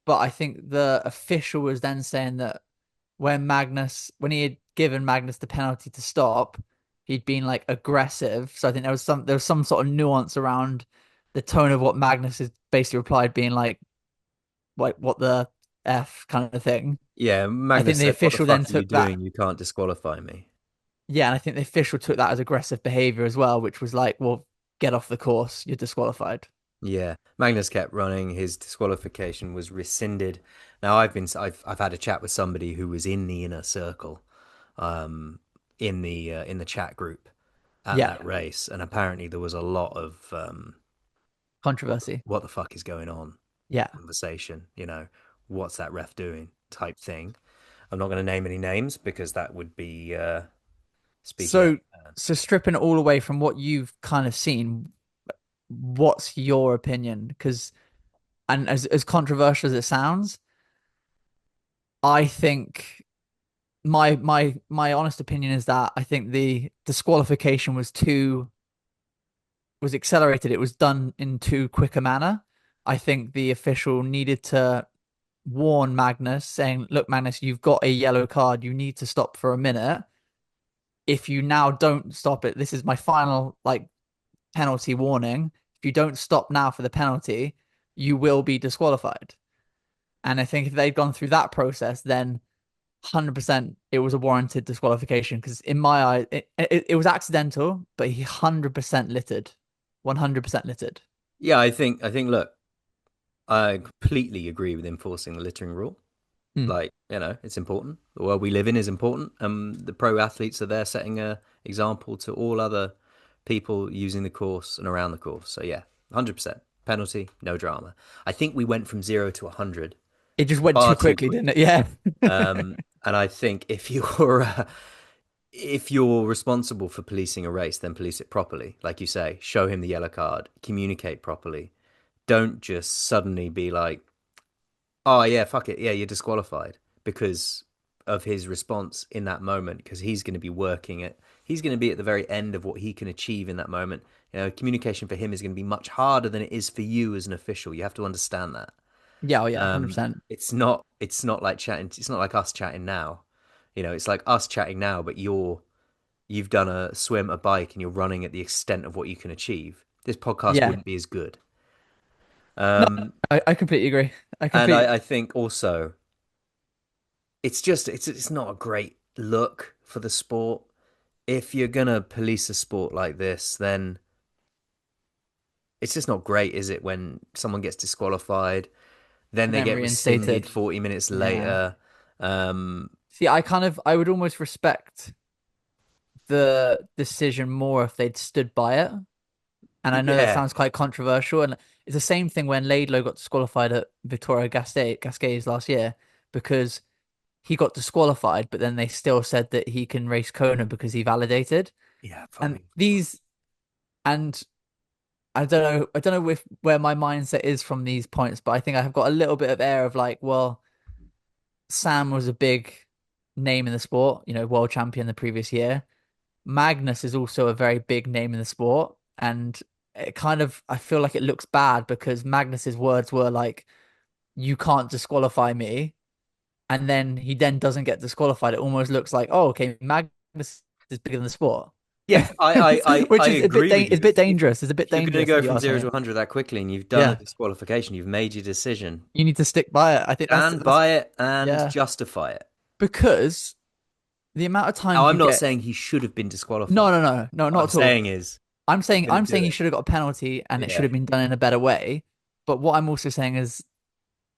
but I think the official was then saying that when he had given Magnus the penalty to stop, he'd been like aggressive. So I think there was some sort of nuance around the tone of what Magnus has basically replied, being like what the F kind of thing. yeah, I Magnus think the said, "What the official then fuck are you took that. doing? You can't disqualify me." Yeah, and I think the official took that as aggressive behavior as well, which was like, well, get off the course, you're disqualified. Yeah, Magnus kept running. His disqualification was rescinded. Now I've had a chat with somebody who was in the inner circle, um, in the chat group at Yeah, that race, and apparently there was a lot of controversy. what the fuck is going on Yeah. conversation. What's that ref doing type thing. I'm not going to name any names because that would be speaking out So of turn. so stripping it all away from what you've kind of seen, what's your opinion? Because and as controversial as it sounds, I think my honest opinion is that I think the disqualification was accelerated. It was done in too quick a manner. I think the official needed to warn Magnus, saying, "Look, Magnus, you've got a yellow card. You need to stop for a minute. If you now don't stop it, this is my final like penalty warning. If you don't stop now for the penalty, you will be disqualified." And I think if they'd gone through that process, then 100% it was a warranted disqualification because in my eye it was accidental, but he 100% littered. 100% littered. Yeah, I think look, I completely agree with enforcing the littering rule. Hmm. Like, it's important. The world we live in is important. The pro athletes are there setting a example to all other people using the course and around the course. So yeah, 100% penalty, no drama. I think we went from 0 to 100 It just went far too too quickly, quick. didn't it? Yeah. And I think if you're responsible for policing a race, then police it properly. Like you say, show him the yellow card, communicate properly. Don't just suddenly be like, "Oh yeah, fuck it, yeah, you're disqualified," because of his response in that moment. Because he's going to be working it. He's going to be at the very end of what he can achieve in that moment. Communication for him is going to be much harder than it is for you as an official. You have to understand that. Yeah, oh yeah, 100%. It's not like chatting. It's not like us chatting now. It's like us chatting now, but you've done a swim, a bike, and you're running at the extent of what you can achieve. This podcast Yeah. wouldn't be as good. No, Um, I completely agree. I and completely I think also it's not a great look for the sport. if you're gonna police a sport like this, then it's just not great, is it, when someone gets disqualified, then And they then get rescinded reinstated. 40 minutes Yeah. later. Um, See, I would almost respect the decision more if they'd stood by it. And I know that yeah, sounds quite controversial. And it's the same thing when Laidlow got disqualified at Victoria Cascades last year because he got disqualified, but then they still said that he can race Kona because he validated. yeah, And fine. and I don't know if where my mindset is from these points, but I think I have got a little bit of air of like, well, Sam was a big name in the sport, world champion the previous year. Magnus is also a very big name in the sport, and it kind of I feel like it looks bad because Magnus's words were like, "You can't disqualify me," and then he then doesn't get disqualified. It almost looks like, oh, okay, Magnus is bigger than the sport, Yeah, I which is agree with it's a you. bit dangerous. It's a bit If you're going to dangerous go if you from ask zero to me. 100 that quickly and you've done a Yeah, disqualification, you've made your decision, you need to stick by it. I think stand that's by it and yeah, justify it. because the amount of Now, times I'm you not get saying he should have been no, disqualified. no, no, no, What not I'm at all. saying is, if you're going I'm to do saying he it, should have got a penalty and it should yeah, have been done in a better way. But what I'm also saying is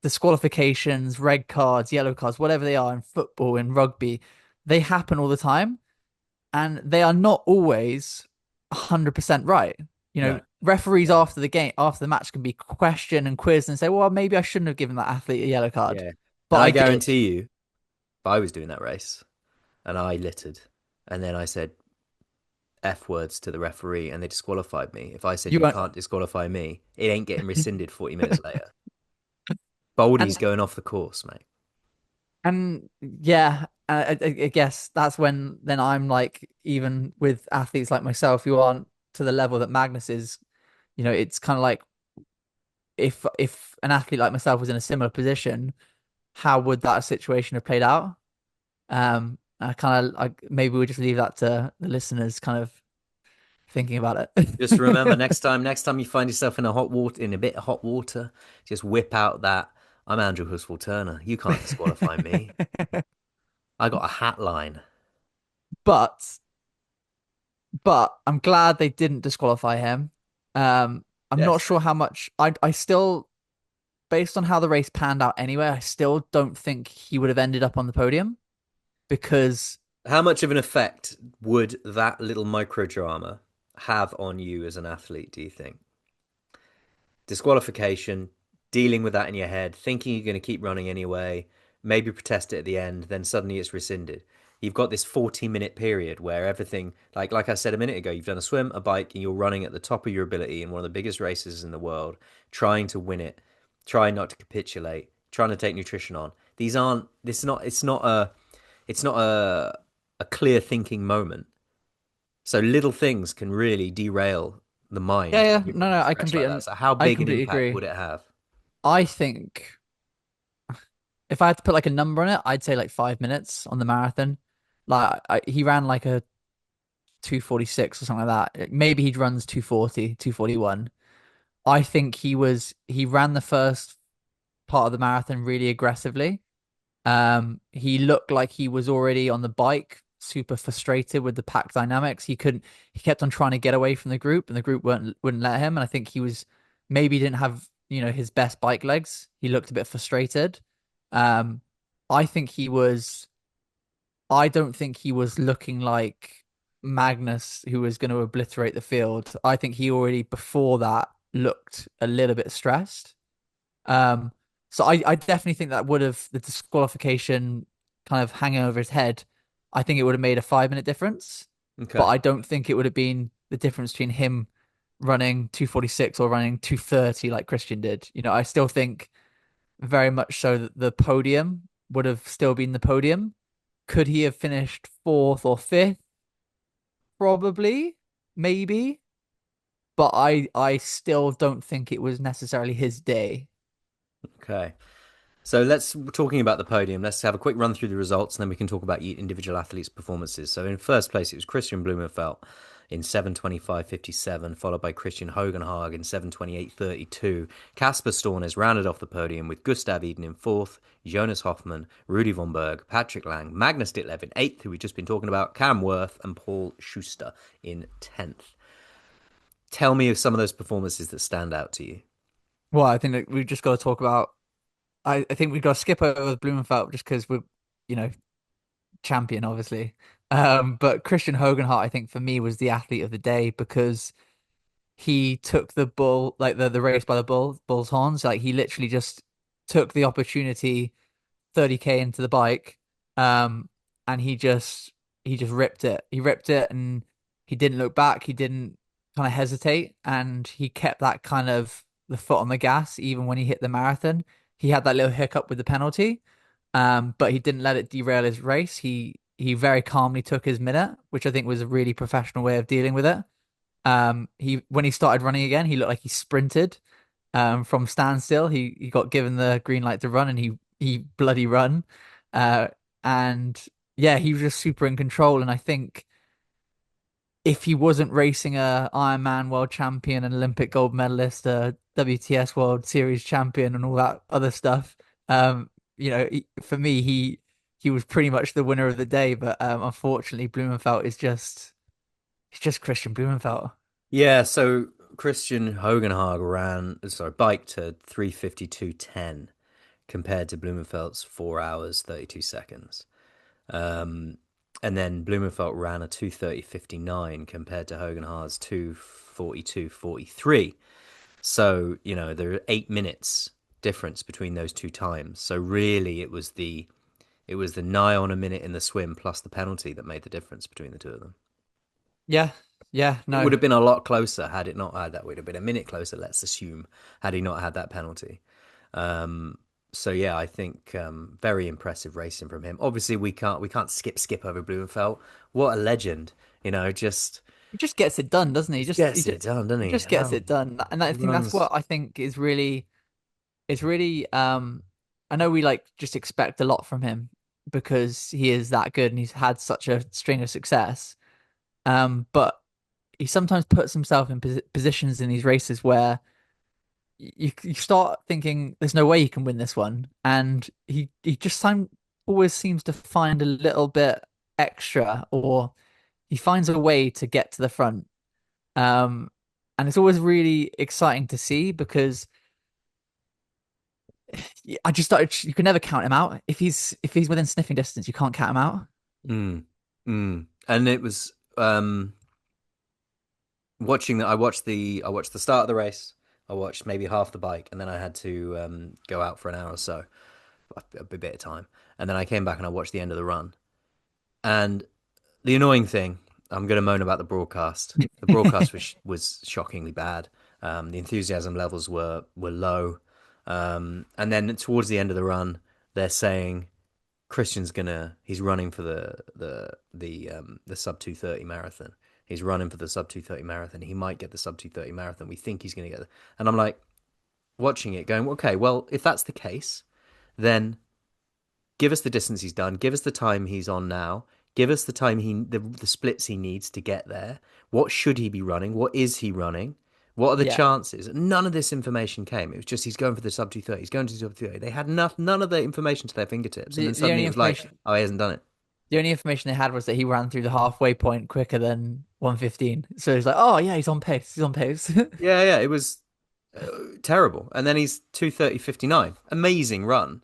disqualifications, red cards, yellow cards, whatever they are in football, in rugby, they happen all the time and they are not always 100% right. no, Referees no, after the game, after the match can be questioned and quizzed and say, well, maybe I shouldn't have given that athlete a yellow card, yeah. but And I I did. guarantee you, if I was doing that race and I littered and then I said F words to the referee and they disqualified me, if I said You you won't. can't disqualify me, it ain't getting rescinded 40 minutes later. Baldy's And going off the course, mate. And yeah, I guess that's when then I'm like, even with athletes like myself who aren't to the level that Magnus is, it's kind of like if an athlete like myself was in a similar position, how would that situation have played out? I kind of like maybe we just leave that to the listeners, kind of thinking about Just remember it. next time you find yourself in a bit of hot water, just whip out that I'm Andrew Horsfall-Turner. You can't disqualify me. I got a hat line. But I'm glad they didn't disqualify him. I'm not Yes. sure how much I still based on how the race panned out anyway, I still don't think he would have ended up on the podium because How much of an effect would that little micro drama have on you as an athlete, do you think? Disqualification, dealing with that in your head, thinking you're going to keep running anyway, maybe protest it at the end, then suddenly it's rescinded. You've got this 40-minute period where everything, like I said a minute ago, you've done a swim, a bike, and you're running at the top of your ability in one of the biggest races in the world, trying to win it, trying not to capitulate, trying to take nutrition on. These aren't. It's not a clear thinking moment. So little things can really derail the yeah, mind yeah, when you're no, under no, stress like that. So how I big an completely impact agree. would it have? I think if I had to put like a number on it, I'd say like 5 minutes on the marathon. He ran like a 2:46 or something like that. Maybe he runs 2:40, 2:41. I think he ran the first part of the marathon really aggressively. He looked like he was already on the bike, super frustrated with the pack dynamics. He kept on trying to get away from the group, and the group wouldn't let him. And I think he was maybe didn't have, his best bike legs. He looked a bit frustrated. Um, I think I don't think he was looking like Magnus, who was going to obliterate the field. I think he already before that looked a little bit stressed. Um, so I definitely think that would have the disqualification kind of hanging over his head. I think it would have made a 5 minute difference, but Okay. I don't think it would have been the difference between him running 2:46 or running 2:30 like Kristian did. I still think very much so that the podium would have still been the podium. Could he have finished fourth or fifth? Probably, maybe, but I still don't think it was necessarily his day. Okay. So let's talking about the podium. Let's have a quick run through the results, and then we can talk about individual athletes' performances. So in first place, it was Kristian Blummenfelt. in 7:25:57, followed by Kristian Høgenhaug in 7:28:32. Kasper Stornes rounded off the podium with Gustav Iden in fourth, Jonas Hoffmann, Rudi von Berg, Patrick Lang, Magnus Ditlev in eighth, who we've just been talking about, Cam Worth, and Paul Schuster in 10th. Tell me of some of those performances that stand out to you. Well, I think that we've just got to talk about. I think we've got to skip over Blumenfelt just because we're, you know, champion, obviously. But Kristian Høgenhaug, I think for me was the athlete of the day because he took the bull, like the race by the bull's horns. Like he literally just took the opportunity 30K into the bike, um, and he just ripped it. He ripped it, and he didn't look back. He didn't kind of hesitate, and he kept that kind of the foot on the gas even when he hit the marathon. He had that little hiccup with the penalty, but he didn't let it derail his race. He very calmly took his minute, which I think was a really professional way of dealing with it. He when he started running again, he looked like he sprinted from standstill. He got given the green light to run, and he bloody run. Uh, and yeah, he was just super in control. And I think if he wasn't racing a Ironman world champion, an Olympic gold medalist, a WTS World Series champion, and all that other stuff, for me, he was pretty much the winner of the day. But unfortunately, Blumenfelt is just he's just Kristian Blumenfelt. Yeah, so Kristian Høgenhaug biked to 3:52:10 compared to Blumenfeld's 4 hours 32 seconds. Um, and then Blumenfeld ran a 2:30:59 compared to Høgenhaug's 2:42:43. So, there are 8 minutes difference between those two times. So really it was the nigh on a minute in the swim plus the penalty that made the difference between the two of them. Yeah, yeah, It no, would have been a lot closer had it not had that. Would have been a minute closer, let's assume, had he not had that penalty. Um, so yeah, I think very impressive racing from him. Obviously, we can't skip over Blumenfeld. What a legend, just he just gets it done, doesn't he? gets it done, doesn't He he? just gets How it done, and I he think that's runs. what I think is really I know we like just expect a lot from him because he is that good and he's had such a string of success. But he sometimes puts himself in positions in these races where you start thinking there's no way he can win this one, and he just always seems to find a little bit extra, or he finds a way to get to the front. Um, and it's always really exciting to see because I just started. You can never count him out. If he's within sniffing distance, you can't count him out. Mm, and it was watching that. I watched the start of the race. I watched maybe half the bike, and then I had to go out for an hour or so, a bit of time, and then I came back and I watched the end of the run. And the annoying thing, I'm going to moan about the broadcast. The broadcast was shockingly bad. The enthusiasm levels were low, and then towards the end of the run, they're saying he's running for the sub 2:30 marathon. He's running for the sub 2:30 marathon. He might get the sub 2:30 marathon. We think he's going to get it. And I'm like watching it, going, okay, well, if that's the case, then give us the distance he's done. Give us the time he's on now. Give us the time the splits he needs to get there. What should he be running? What is he running? What are the Yeah. chances? None of this information came. It was just he's going for the sub 2:30. He's going to the sub 2:30. They had none of the information to their fingertips, and The then the suddenly only it was like, information oh, he hasn't done it. the only information they had was that he ran through the halfway point quicker than 1:15. So it's like, oh yeah, he's on pace. He's on pace. Yeah, yeah, it was terrible. And then he's 2:30:59. Amazing run,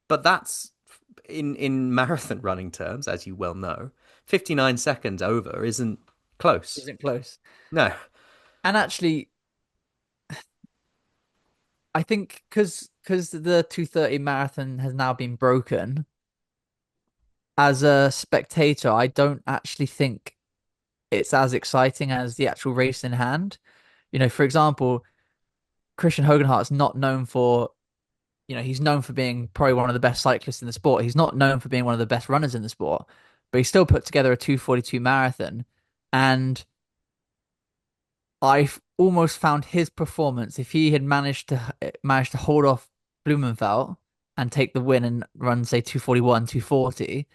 but that's in marathon running terms, as you well know, 59 seconds over isn't close. Isn't close. No. And actually, I think because the 2:30 marathon has now been broken, as a spectator, I don't actually think it's as exciting as the actual race in hand. For example, Kristian Høgenhardt is not known for, he's known for being probably one of the best cyclists in the sport. He's not known for being one of the best runners in the sport, but he still put together a 2:42 marathon. And I almost found his performance, if he had managed to hold off Blumenfeld and take the win and run, say, 2:41, 2:40,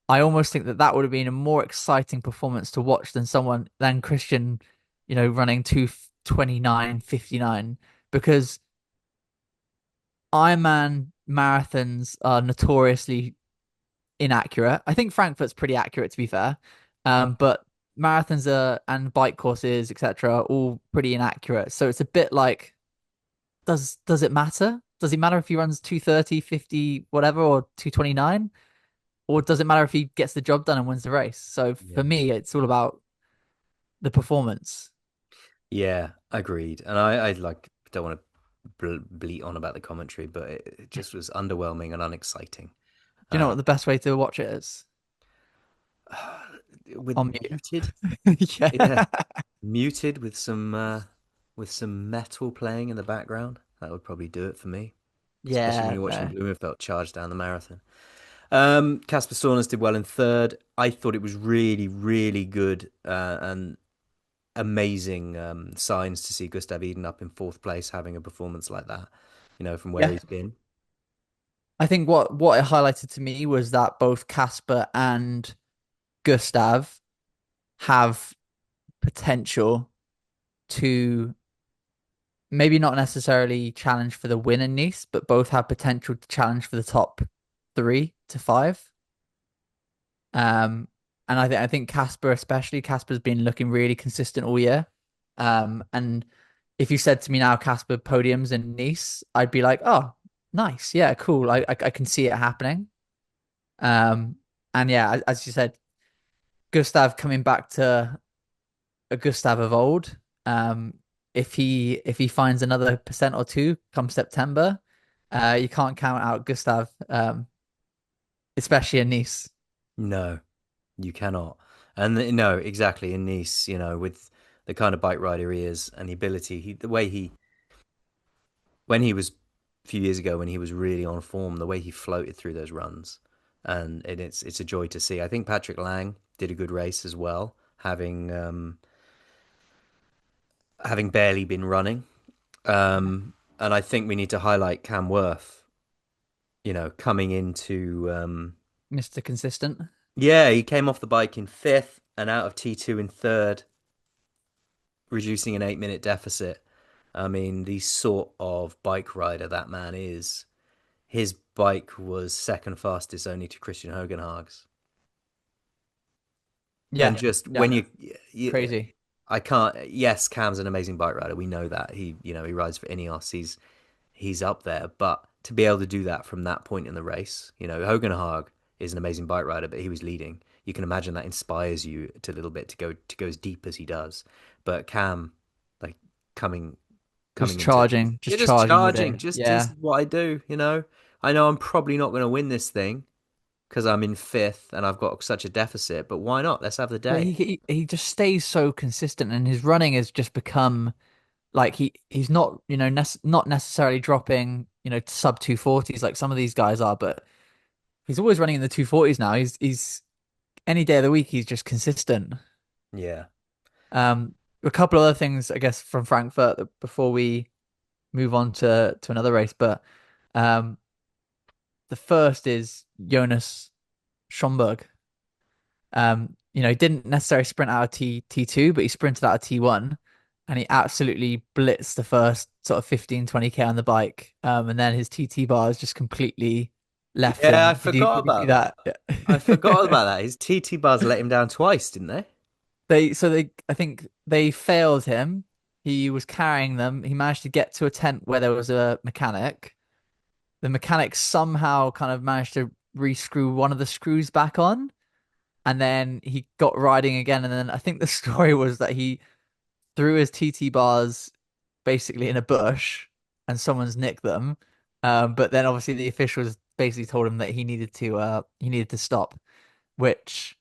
I almost think that that would have been a more exciting performance to watch than Kristian, running 2:29:59 because Ironman marathons are notoriously inaccurate. I think Frankfurt's pretty accurate to be fair. But marathons are and bike courses, etc., are all pretty inaccurate. So it's a bit like, does it matter? Does it matter if he runs 2:30, 50, whatever, or 2:29? Or does it matter if he gets the job done and wins the race? So for Yeah. me, it's all about the performance. Yeah, agreed. And I like don't want to bleat on about the commentary, but it just was underwhelming and unexciting. Do you know Uh, what the best way to watch it is? with On mute. muted, yeah, Yeah. muted with some metal playing in the background. That would probably do it for me, especially when Yeah, you're watching no. Blummenfelt charge down the marathon. Casper Stornes did well in third. I thought it was really, really good and amazing signs to see Gustav Iden up in fourth place having a performance like that, from where Yeah. he's been. I think what it highlighted to me was that both Casper and Gustav have potential to maybe not necessarily challenge for the win in Nice, but both have potential to challenge for the top 3 to 5. And I think Casper, especially Casper's been looking really consistent all year. And if you said to me now Casper podiums in Nice, I'd be like, oh, nice, yeah, cool. I can see it happening. Um, and yeah, as you said, Gustav coming back to a Gustav of old. If he finds another percent or two come September, you can't count out Gustav, especially in Nice. No, you cannot. And no, exactly in Nice, with the kind of bike rider he is and the ability, the way when he was a few years ago, when he was really on form, the way he floated through those runs, and it's a joy to see. I think Patrick Lang did a good race as well, having barely been running. And I think we need to highlight Cam Worth, coming into Mr. Consistent. yeah, he came off the bike in fifth and out of T2 in third, reducing an 8 minute deficit. I mean, the sort of bike rider that man is. His bike was second fastest only to Kristian Høgenhaug's. And Yeah, just yeah, when you, crazy. I can't. Yes, Cam's an amazing bike rider. We know that he rides for Ineos. He's up there, but to be able to do that from that point in the race, Høgenhaug is an amazing bike rider, but he was leading. You can imagine that inspires you to a little bit to go as deep as he does. But Cam, like coming Just coming into charging, you're just just charging all charging. day. Just this Yeah. is what I do. I know I'm probably not going to win this thing because I'm in fifth and I've got such a deficit, but why not? Let's have the But day. he just stays so consistent, and his running has just become like he's not not necessarily dropping sub 240s like some of these guys are, but he's always running in the 240s now. He's any day of the week he's just consistent. Yeah. A couple other things I guess from Frankfurt before we move on to another race, but um the first is Jonas Schomburg. He didn't necessarily sprint out of T2, but he sprinted out of T1 and he absolutely blitzed the first sort of 15, 20K on the bike. And then his TT bars just completely left Yeah, I him. Did you forgot did you see about that. that? I forgot about that. His TT bars let him down twice, didn't they? I think they failed him. He was carrying them. He managed to get to a tent where there was a mechanic. The mechanic somehow kind of managed to rescrew one of the screws back on, and then he got riding again. And then I think the story was that he threw his TT bars basically in a bush, and someone's nicked them. But then obviously the officials basically told him that he needed to stop, which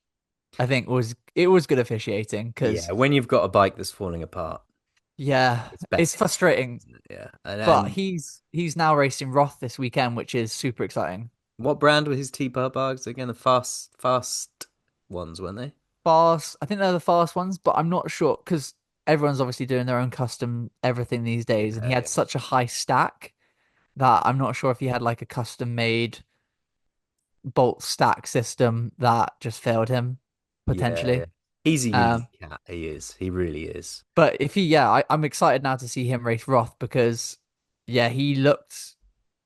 I think was good officiating because Yeah, when you've got a bike that's falling apart, yeah, it's it's better. frustrating. Isn't it? Yeah. And But then he's now racing Roth this weekend, which is super exciting. what brand were his T-bar bars again? The fast ones, weren't they? Fast, I think they're the fast ones, but I'm not sure because everyone's obviously doing their own custom everything these days, and he had Yeah. such a high stack that I'm not sure if he had like a custom made bolt stack system that just failed him Yeah, yeah. potentially. He's a Um, unique cat. He is. He really is. but if he, yeah, I'm excited now to see him race Roth because, yeah, he looked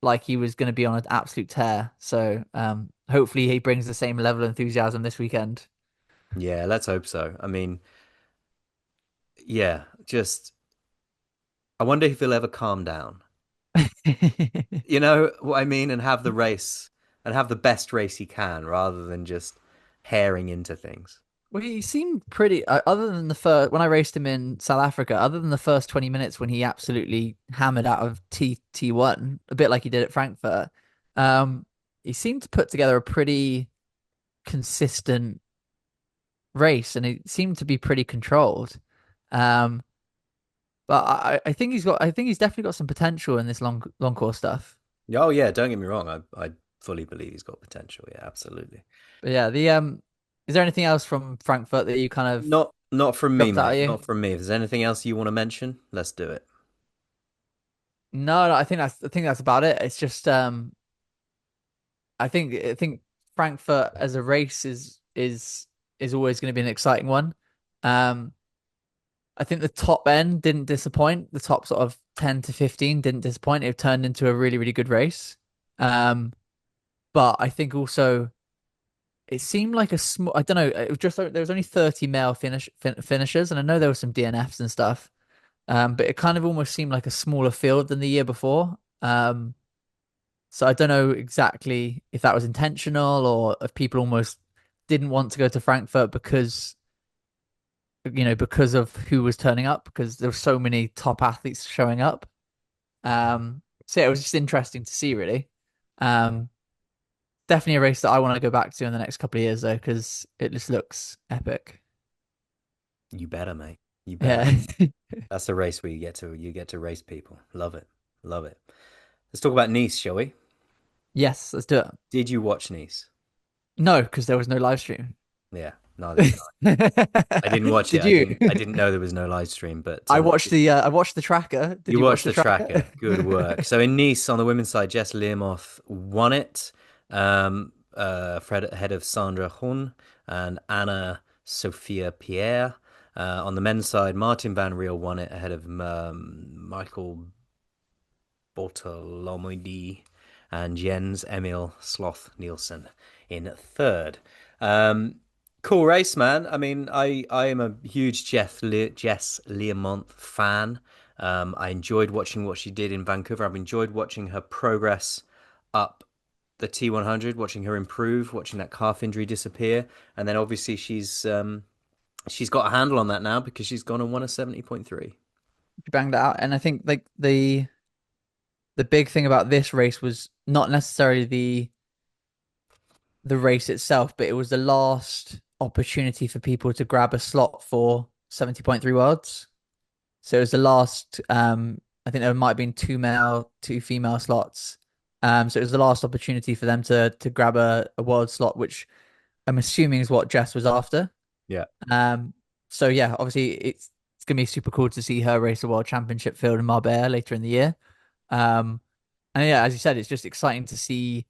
like he was going to be on an absolute tear. So, hopefully he brings the same level of enthusiasm this weekend. Yeah, let's hope so. I mean, yeah, just I wonder if he'll ever calm down. You know what I mean? And have the race and have the best race he can rather than just herring into things. Well, he seemed pretty, other than the first, when I raced him in South Africa, other than the first 20 minutes when he absolutely hammered out of T1, a bit like he did at Frankfurt, um, he seemed to put together a pretty consistent race and it seemed to be pretty controlled. Um, but I think I think he's definitely got some potential in this long course stuff. Oh yeah, don't get me wrong. I fully believe he's got potential. Yeah, absolutely. But yeah, is there anything else from Frankfurt that you kind of Not from me, jumped out mate. at you? Not from me. If there's anything else you want to mention, let's do it. No, no, I think that's about it. It's just I think Frankfurt as a race is always going to be an exciting one. Um, I think the top end didn't disappoint. The top sort of 10 to 15 didn't disappoint. It turned into a really, really good race. Um, but I think also it seemed like a small, I don't know, it was just there was only 30 male finishers, and I know there were some DNFs and stuff. But it kind of almost seemed like a smaller field than the year before. So I don't know exactly if that was intentional or if people almost didn't want to go to Frankfurt because because of who was turning up, because there were so many top athletes showing up. So yeah, it was just interesting to see, really. Um, Definitely a race that I want to go back to in the next couple of years, though, because it just looks epic. You better, mate. You better. Yeah. That's the race where you get to race people. Love it. Love it. Let's talk about Nice, shall we? Yes, let's do it. Did you watch Nice? No, because there was no live stream. Yeah, neither did I. I didn't watch it. Did you? I didn't know there was no live stream, but I watched the tracker. Did you you watch watched the the tracker? tracker. Good work. So in Nice on the women's side, Jess Learmoth won it. Fred ahead of Sandra Hun and Anna Sophia Pierre. On the men's side, Martin Van Riel won it ahead of Michael Bartolomidi and Jens Emil Sloth Nielsen in third. Um, cool race, man. I mean, I am a huge Jess Learmonth fan. I enjoyed watching what she did in Vancouver. I've enjoyed watching her progress up the T100, watching her improve, watching that calf injury disappear, and then obviously she's got a handle on that now because she's gone and won a 70.3. She banged it out, and I think like the big thing about this race was not necessarily the race itself, but it was the last opportunity for people to grab a slot for 70.3 worlds. So it was the last I think there might have been two male, two female slots. So it was the last opportunity for them to grab a world slot, which I'm assuming is what Jess was after. Yeah. Um so yeah, obviously it's gonna be super cool to see her race a world championship field in Marbella later in the year. Um and yeah, as you said, it's just exciting to see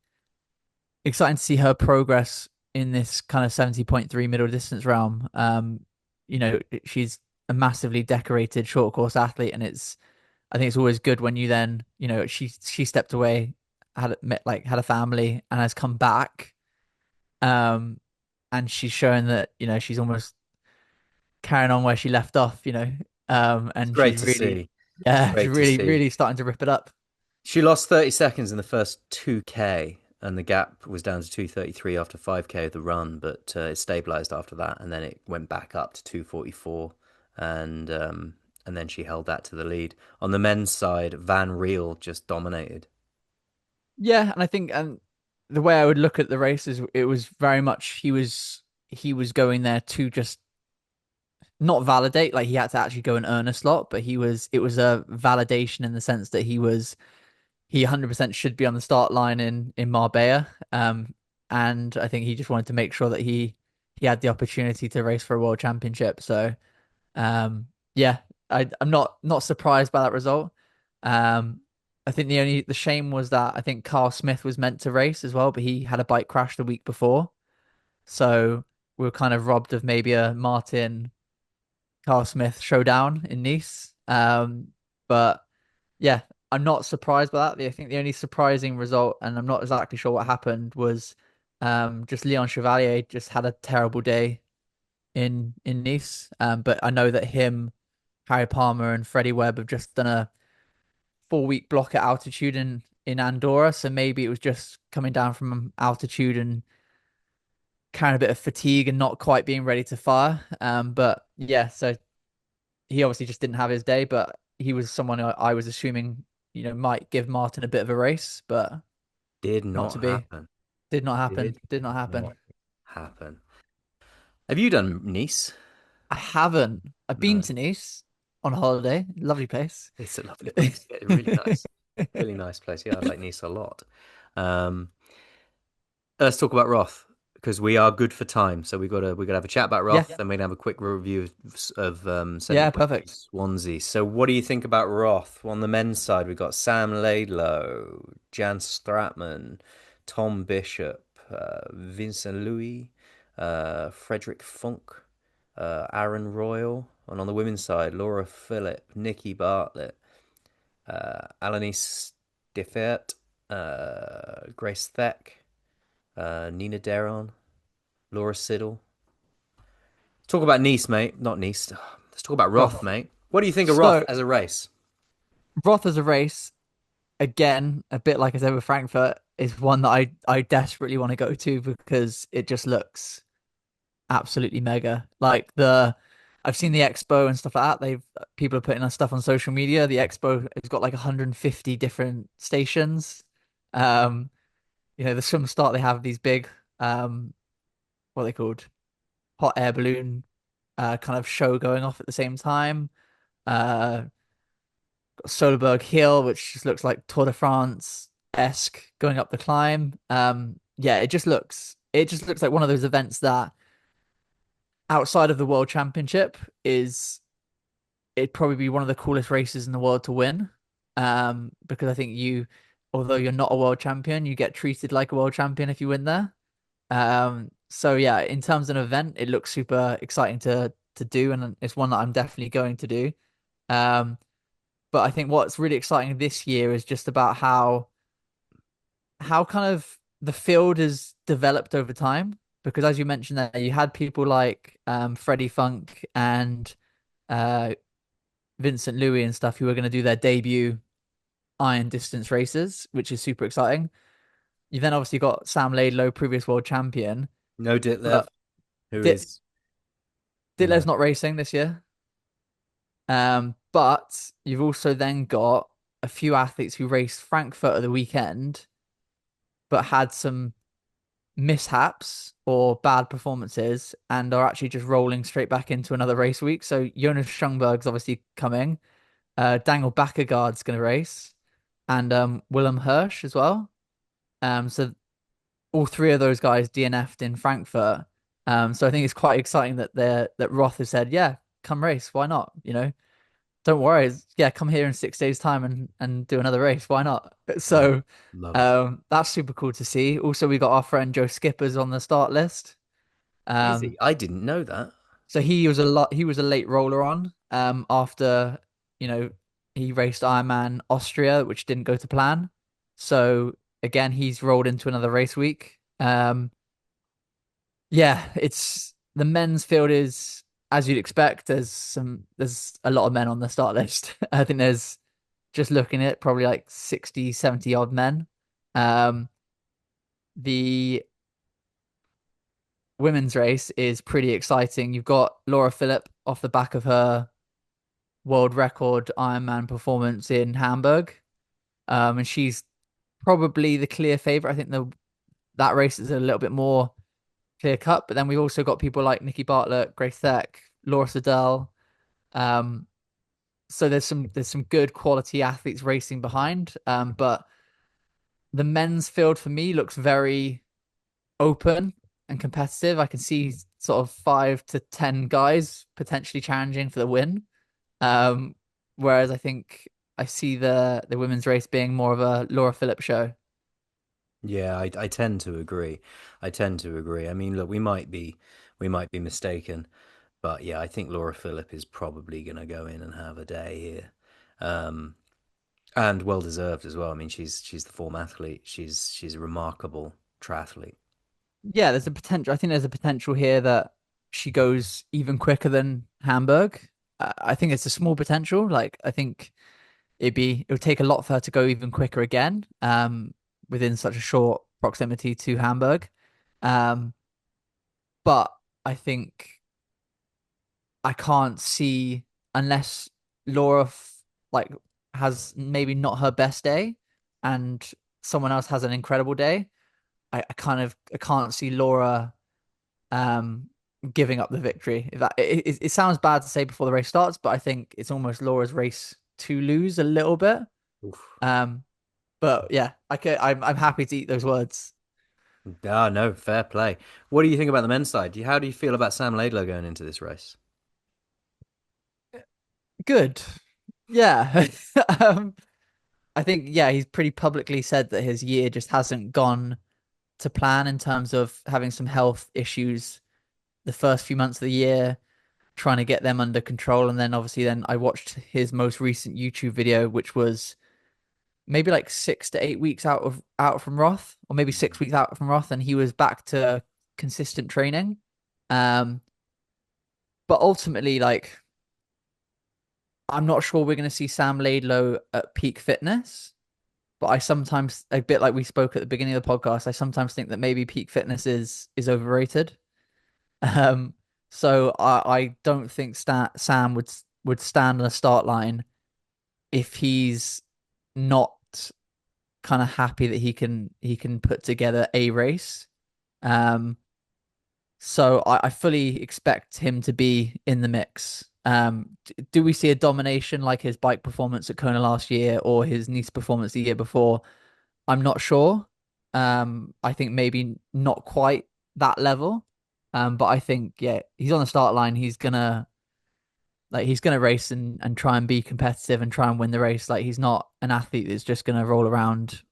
her progress in this kind of 70.3 middle distance realm. She's a massively decorated short course athlete, and I think it's always good when you then, she stepped away, had a family, and has come back. Um, and she's showing that, she's almost carrying on where she left off, It's and great she's to really, see. It's yeah, she's great to really, see. really starting to rip it up. She lost 30 seconds in the first 2K, and the gap was down to 2:33 after 5K of the run, but it stabilized after that, and then it went back up to 2:44, and then she held that to the lead. On the men's side, Van Riel just dominated. Yeah, and I think the way I would look at the race is it was very much he was going there to just not validate, like he had to actually go and earn a slot, but it was a validation in the sense that he 100% should be on the start line in Marbella. And I think he just wanted to make sure that he had the opportunity to race for a world championship. So yeah, I'm not surprised by that result. Um I think the shame was that I think Carl Smith was meant to race as well, but he had a bike crash the week before. So we were kind of robbed of maybe a Martin Carl Smith showdown in Nice. But yeah, I'm not surprised by that. I think the only surprising result, and I'm not exactly sure what happened, was just Leon Chevalier just had a terrible day in Nice. But I know that him, Harry Palmer, and Freddie Webb have just done a 4 week block at altitude in Andorra. So maybe it was just coming down from altitude and carrying a bit of fatigue and not quite being ready to fire. But yeah, so he obviously just didn't have his day, but he was someone I was assuming, might give Martin a bit of a race, but Did not to not be. happen. Did not happen. Did Did not happen. not happen. Have you done Nice? I haven't. I've been No. to Nice on holiday. Lovely place. It's a lovely place. Yeah, really nice. Really nice place. Yeah, I like Nice a lot. Um, let's talk about Roth because we are good for time. So we gotta have a chat about Yeah. Roth, then we're gonna have a quick review of sending Yeah, away to perfect. Swansea. So what do you think about Roth? On the men's side, we've got Sam Laidlow, Jan Stratman, Tom Bishop, Vincent Luis, Frederick Funk, Aaron Royal. And on the women's side, Laura Phillip, Nikki Bartlett, Alanis Differt, Grace Thek, Nina Deron, Laura Siddle. Talk about Nice, mate. Not Nice. Let's talk about Roth, Roth. mate. What do you think of Roth So as a race? Roth as a race, again, a bit like I said with Frankfurt, is one that I desperately want to go to because it just looks absolutely mega. I've seen the expo and stuff like that. People are putting on stuff on social media. The expo has got like 150 different stations. Um, the swim start they have these big what are they called? Hot air balloon kind of show going off at the same time. Uh Soderbergh Hill, which just looks like Tour de France-esque going up the climb. Yeah, it just looks like one of those events that outside of the World Championship is it'd probably be one of the coolest races in the world to win. Because I think although you're not a world champion, you get treated like a world champion if you win there. So yeah, in terms of an event, it looks super exciting to do, and it's one that I'm definitely going to do. Um, but I think what's really exciting this year is just about how kind of the field has developed over time. Because as you mentioned there, you had people like Freddie Funk and uh, Vincent Luis and stuff who are going to do their debut iron distance races, which is super exciting. You then obviously got Sam Laidlow, previous world champion, No Ditlev, but who Dit is, you know, Ditlev's not racing this year. But you've also then got a few athletes who raced Frankfurt at the weekend, but had some mishaps or bad performances and are actually just rolling straight back into another race week. So Jonas Schomburg's obviously coming. Daniel Bakkegaard's going to race, and Willem Hirsch as well. So all three of those guys DNF'd in Frankfurt. So I think it's quite exciting that Roth has said, yeah, come race, why not? Don't worry, yeah, come here in 6 days' time and do another race. Why not? love it, So love it. that's super cool to see. Also, we got our friend Joe Skippers on the start list. Is Um, he? I didn't know that. so he was a late roller on after you know he raced Ironman Austria, which didn't go to plan. So again, he's rolled into another race week. Yeah, it's the men's field is as you'd expect. There's a lot of men on the start list. I think there's just looking at it, probably like 60, 70 odd men. Um, the women's race is pretty exciting. You've got Laura Phillip off the back of her world record Ironman performance in Hamburg. And she's probably the clear favorite. I think that race is a little bit more clear cut. But then we've also got people like Nikki Bartlett, Grace Thek, Laura Siddell. Um, so there's some good quality athletes racing behind. But the men's field for me looks very open and competitive. I can see sort of 5 to 10 guys potentially challenging for the win. Um, whereas I think I see the women's race being more of a Laura Phillip show. Yeah, I tend to agree. I tend to agree. I mean, look, we might be mistaken, but yeah, I think Laura Phillip is probably going to go in and have a day here. Um, and well deserved as well. I mean, she's the form athlete. She's a remarkable triathlete. Yeah, there's a potential. I think there's a potential here that she goes even quicker than Hamburg. I think it's a small potential. Like I think it would take a lot for her to go even quicker again, within such a short proximity to Hamburg. Um, but I think I can't see unless Laura like has maybe not her best day and someone else has an incredible day. I can't see Laura um giving up the victory. If that it sounds bad to say before the race starts, but I think it's almost Laura's race to lose a little bit. Oof. Um, but yeah, I'm happy to eat those words. Ah, no, fair play. What do you think about the men's side? How do you feel about Sam Laidlow going into this race? Good. Yeah. Um, I think yeah, he's pretty publicly said that his year just hasn't gone to plan in terms of having some health issues the first few months of the year, trying to get them under control. And then obviously then I watched his most recent YouTube video, which was maybe like 6 to 8 weeks out from Roth, or maybe 6 weeks out from Roth, and he was back to consistent training. Um, but ultimately, like I'm not sure we're going to see Sam Laidlow at peak fitness. But I sometimes, a bit like we spoke at the beginning of the podcast, I sometimes think that maybe peak fitness is overrated. Um, so I don't think Sam would stand on the start line if he's not kind of happy that he can put together a race. Um, so I fully expect him to be in the mix. Do we see a domination like his bike performance at Kona last year or his Nice performance the year before? I'm not sure. I think maybe not quite that level. But I think yeah, he's on the start line. He's gonna race and try and be competitive and try and win the race. Like he's not an athlete that's just gonna roll around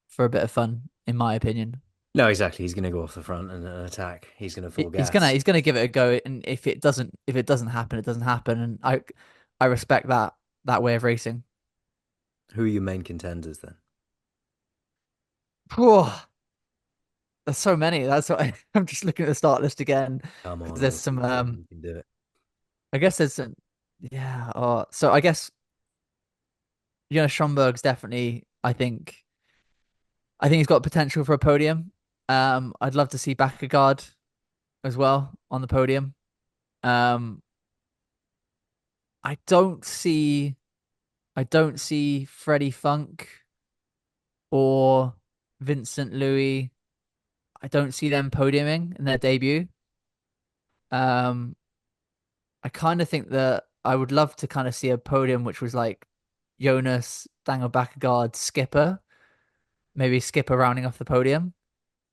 for a bit of fun, in my opinion. No, exactly. He's going to go off the front and attack. He's going to full gas. He's gonna give it a go. And if it doesn't happen, it doesn't happen. And I respect that way of racing. Who are your main contenders then? Whew, there's so many. That's what I'm just looking at the start list again Come because on, there's let's some keep going. You can do it. I guess there's some yeah. So I guess Schomburg's definitely. I think he's got potential for a podium. I'd love to see Bakkegaard as well on the podium. Um, I don't see I don't see Freddie Funk or Vincent Luis. I don't see them podiuming in their debut. Um, I kind of think that I would love to kind of see a podium which was like Jonas, Daniel Bakkegaard, Skipper, maybe Skipper rounding off the podium.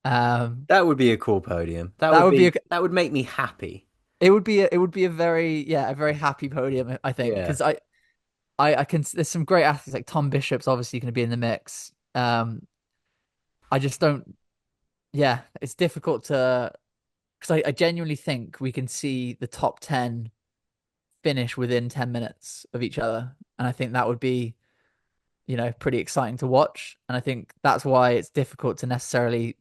Um, That would be a cool podium. That that would would be be a that would make me happy. it would be a very yeah a very happy podium I think Yeah. because I can there's some great athletes like Tom Bishop's obviously going to be in the mix. I just don't yeah it's difficult to because I genuinely think we can see the top 10 finish within 10 minutes of each other, and I think that would be pretty exciting to watch. And I think that's why it's difficult to necessarily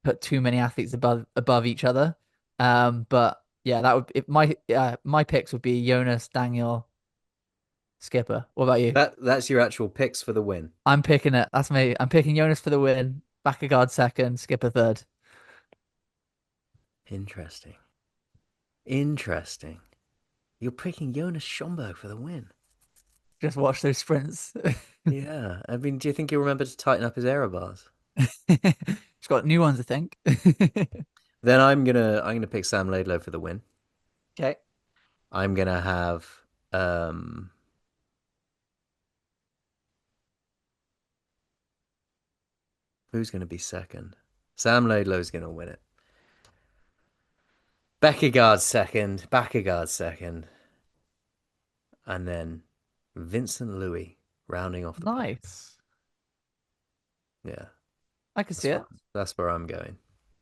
put too many athletes above each other. But yeah, that would if my picks would be Jonas, Daniel, Skipper. What about you? That's your actual picks for the win. I'm picking it. That's me. I'm picking Jonas for the win. Bakkegaard second, Skipper third. Interesting. Interesting. You're picking Jonas Schomburg for the win. Just watch those sprints. Yeah. I mean, do you think he'll remember to tighten up his aero bars? He's got new ones, I think. Then I'm gonna pick Sam Laidlow for the win. Okay. I'm gonna have um who's gonna be second? Sam Laidlow's gonna win it. Bakkegaard second, and then Vincent Luis. rounding off the pack. Nice. Yeah, I can see that's it. where, that's where I'm going.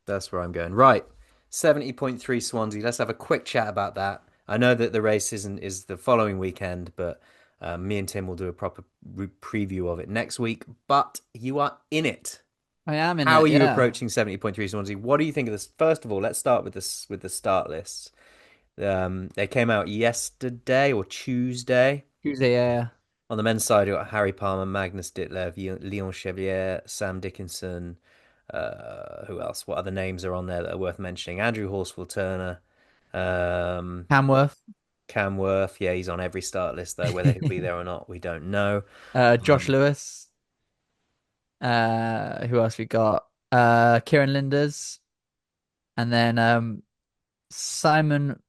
That's where I'm going. Right. 70.3 Swansea. Let's have a quick chat about that. I know that the race is the following weekend, but me and Tim will do a proper preview of it next week. But you are in it. I am in How are it. you Yeah. approaching 70.3 Swansea? What do you think of this? First of all, let's start with this with the start lists. They came out yesterday or Tuesday. Tuesday. Yeah. On the men's side, you got Harry Palmer, Magnus Ditlev, Leon Chevalier, Sam Dickinson. Who else? What other names are on there that are worth mentioning? Andrew Horsfall-Turner, um, Camworth. Cam Worth. Yeah, he's on every start list though. Whether he'll be there or not, we don't know. Josh Um, Lewis. Who else we got? Kieran Linders, and then Simon.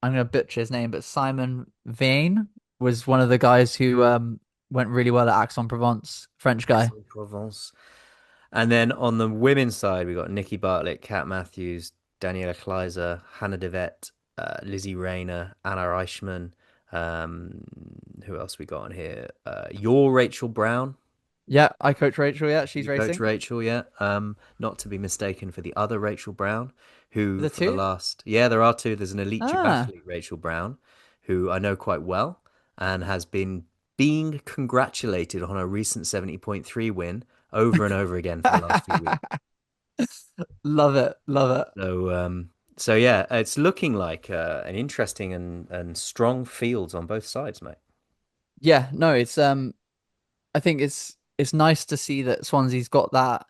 I'm gonna butcher his name, but Simon Vane was one of the guys who went really well at Aix-en-Provence, French guy. Provence. And then on the women's side, we got Nikki Bartlett, Kat Matthews, Daniela Kleiser, Hannah Devet, Lizzie Rayner, Anna Reichman. Um, who else we got on here? Your Rachel Brown. Yeah, I coach Rachel. Yeah, she's You coach racing. Rachel, yeah. Not to be mistaken for the other Rachel Brown, who The for the two? last, yeah, there are two. There's an elite Ah, duathlete, Rachel Brown, who I know quite well and has been being congratulated on a recent 70.3 win over and over again for the last few weeks. love it, love it. So yeah, it's looking like an interesting and strong fields on both sides, mate. Yeah, no, it's I think it's nice to see that Swansea's got that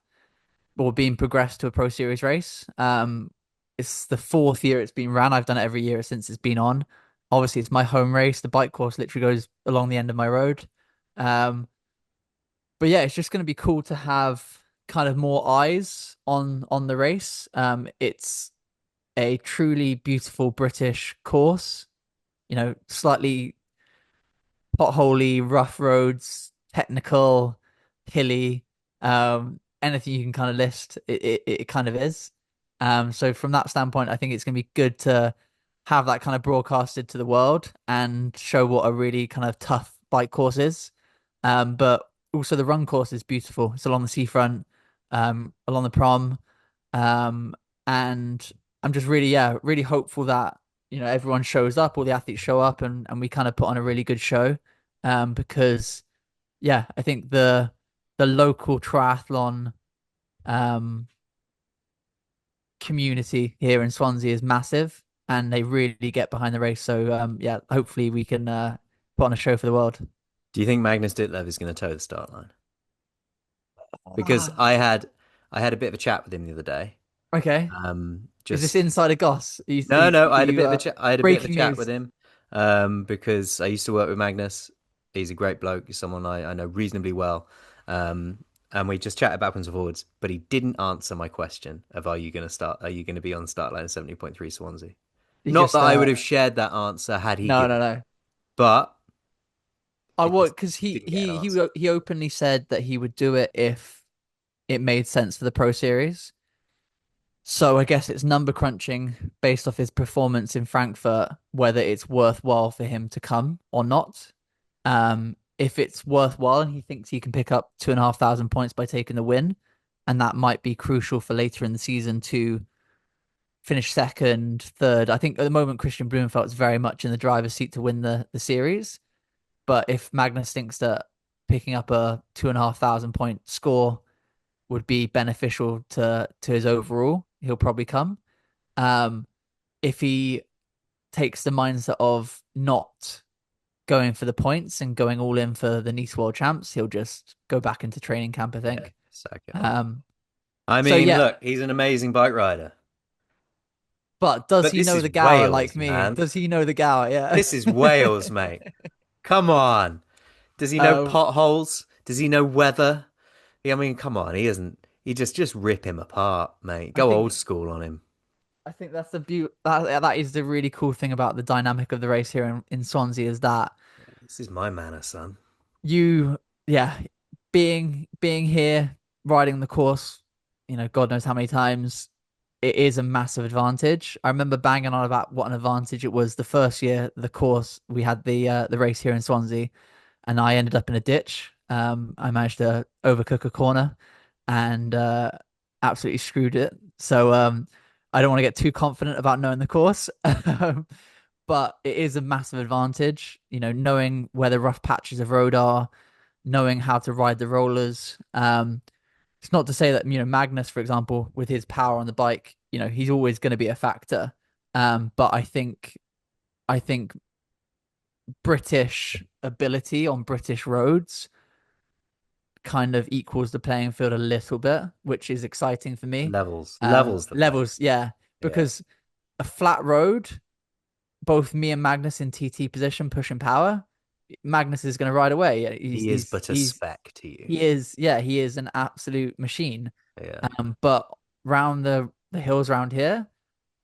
or being progressed to a Pro Series race. It's the fourth year it's been ran. I've done it every year since it's been on. Obviously, it's my home race. The bike course literally goes along the end of my road. Um, but yeah, it's just going to be cool to have kind of more eyes on the race. It's a truly beautiful British course. You know, slightly potholy, rough roads, technical, hilly, anything you can kind of list, it kind of is. So from that standpoint, I think it's going to be good to have that kind of broadcasted to the world and show what a really kind of tough bike course is. But also the run course is beautiful. It's along the seafront, along the prom, um, and I'm just really, yeah, really hopeful that everyone shows up, all the athletes show up, and we kind of put on a really good show. Because yeah, I think the local triathlon um community here in Swansea is massive, and they really get behind the race. So yeah, hopefully we can put on a show for the world. Do you think Magnus Ditlev is going to toe the start line? Because Ah, I had a bit of a chat with him the other day. okay. Is this Just insider goss? no, no, I had a You bit of a chat. I had a bit of a breaking chat with news? him, because I used to work with Magnus. He's a great bloke. He's someone I know reasonably well. And we just chatted backwards and forwards. But he didn't answer my question of are you going to start? Are you going to be on start line 70.3 Swansea? You Not that just I would have shared that answer had he no, given no, it, no. but I it would just because didn't get an answer. he openly said that he would do it if it made sense for the Pro Series. So I guess it's number crunching based off his performance in Frankfurt, whether it's worthwhile for him to come or not. If it's worthwhile and he thinks he can pick up 2,500 points by taking the win, and that might be crucial for later in the season to finish second, third. I think at the moment Kristian Blummenfelt is very much in the driver's seat to win the series. But if Magnus thinks that picking up a 2,500 point score would be beneficial to his overall, he'll probably come. Um, if he takes the mindset of not going for the points and going all in for the Nice World Champs, he'll just go back into training camp, I Yeah, think. sack it off. Um, I so mean, yeah, look, he's an amazing bike rider, but does but he this know is the Gower Wales, like me? man. Does he know the Gower? Yeah. This is Wales, mate. Come on. Does he know um, potholes? Does he know weather? I mean, come on. He doesn't. He just rip him apart, mate. I Go old think school on him. I think that's the beauty. That is the really cool thing about the dynamic of the race here in Swansea is that This is my manner, son. you, yeah, being here, riding the course, God knows how many times, it is a massive advantage. I remember banging on about what an advantage it was the first year the course we had the race here in Swansea. and I ended up in a ditch. I managed to overcook a corner and absolutely screwed it. So I don't want to get too confident about knowing the course. But it is a massive advantage, knowing where the rough patches of road are, knowing how to ride the rollers. It's not to say that, Magnus, for example, with his power on the bike, he's always going to be a factor. But I think British ability on British roads kind of equals the playing field a little bit, which is exciting for me. Levels the play. Levels, yeah, Yeah. because a flat road, both me and Magnus in TT position pushing power, Magnus is going to ride away. Yeah, He's He is he's but a he's speck to you. he is yeah he is an absolute machine. Yeah. But round the hills around here,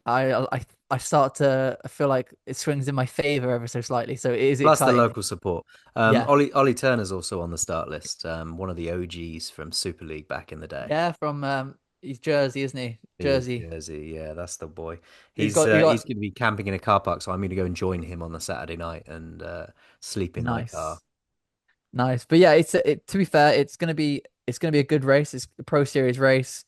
I start to feel like it swings in my favor ever so slightly. So it is Plus the exciting. local support. Yeah, Ollie Turner's also on the start list. One of the OGs from Super League back in the day. yeah, from he's Jersey, isn't he? He is Jersey. Jersey. Yeah, that's the boy. He's got he He's got going to be camping in a car park, so I'm going to go and join him on the Saturday night and sleep in my car. nice. Nice. But yeah, to be fair, it's gonna be a good race. It's a Pro Series race.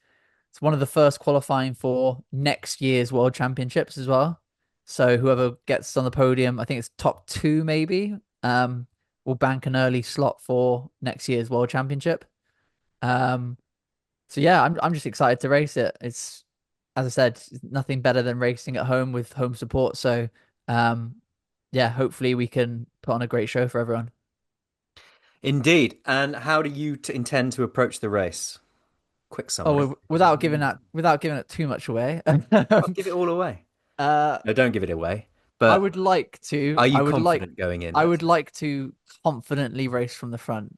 It's one of the first qualifying for next year's World Championships as well. So whoever gets on the podium, I think it's top two maybe, will bank an early slot for next year's World Championship. Um, so yeah, I'm just excited to race it. It's, as I said, nothing better than racing at home with home support. So um, yeah, hopefully we can put on a great show for everyone. Indeed. And how do you intend to approach the race? Quick Oh, summary. without giving it too much away. I'll give it all away. uh, No, don't give it away. I But would like to. are I you would like. confident going in? I would like to confidently race from the front.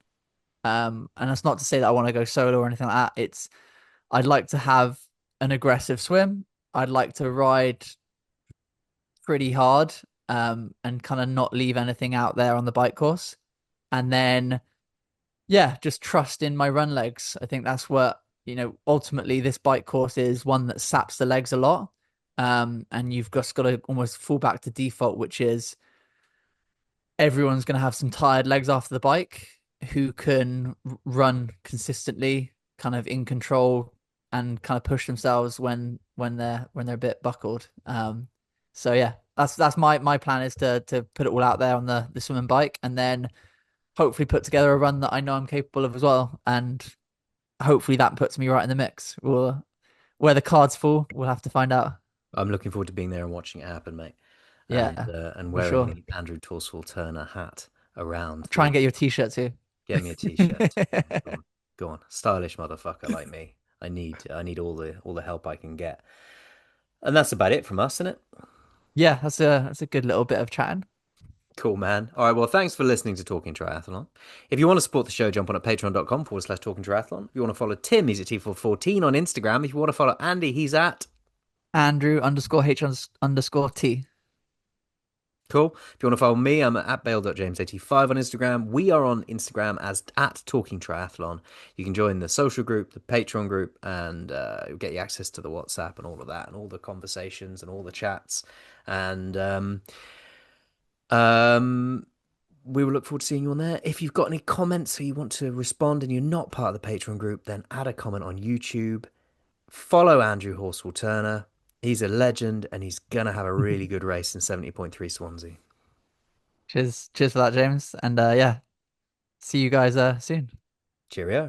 And that's not to say that I want to go solo or anything like that. I'd like to have an aggressive swim. I'd like to ride pretty hard, and kind of not leave anything out there on the bike course. And then, yeah, just trust in my run legs. I think that's what, ultimately this bike course is one that saps the legs a lot. And you've just got to almost fall back to default, which is everyone's going to have some tired legs after the bike who can run consistently, kind of in control and kind of push themselves when they're a bit buckled. So yeah, that's my plan is to put it all out there on the swimming bike and then hopefully put together a run that I know I'm capable of as well. And hopefully that puts me right in the mix. Where the cards fall, we'll have to find out. I'm looking forward to being there and watching it happen, mate. Yeah, And for wearing sure. the Andrew Horsfall-Turner hat around I'll try and the get you a t-shirt too. get me a t-shirt. Go on, go on. Stylish motherfucker like me. I need all the help I can get. And that's about it from us, isn't it? Yeah, that's a good little bit of chatting. Cool, man. All right, well, thanks for listening to Talking Triathlon. If you want to support the show, jump on at patreon.com/talking triathlon. If you want to follow Tim, he's at T414 on Instagram. If you want to follow Andy, he's at Andrew underscore H underscore T. Cool. If you want to follow me, I'm at bale.james85 on Instagram. We are on Instagram as at Talking Triathlon. You can join the social group, the Patreon group, and get you access to the WhatsApp and all of that, and all the conversations and all the chats. And um, we will look forward to seeing you on there. If you've got any comments or you want to respond and you're not part of the Patreon group, then add a comment on YouTube. Follow Andrew Horsfall-Turner. He's a legend and he's going to have a really good race in 70.3 Swansea. Cheers for that, James. And yeah, see you guys soon. Cheerio.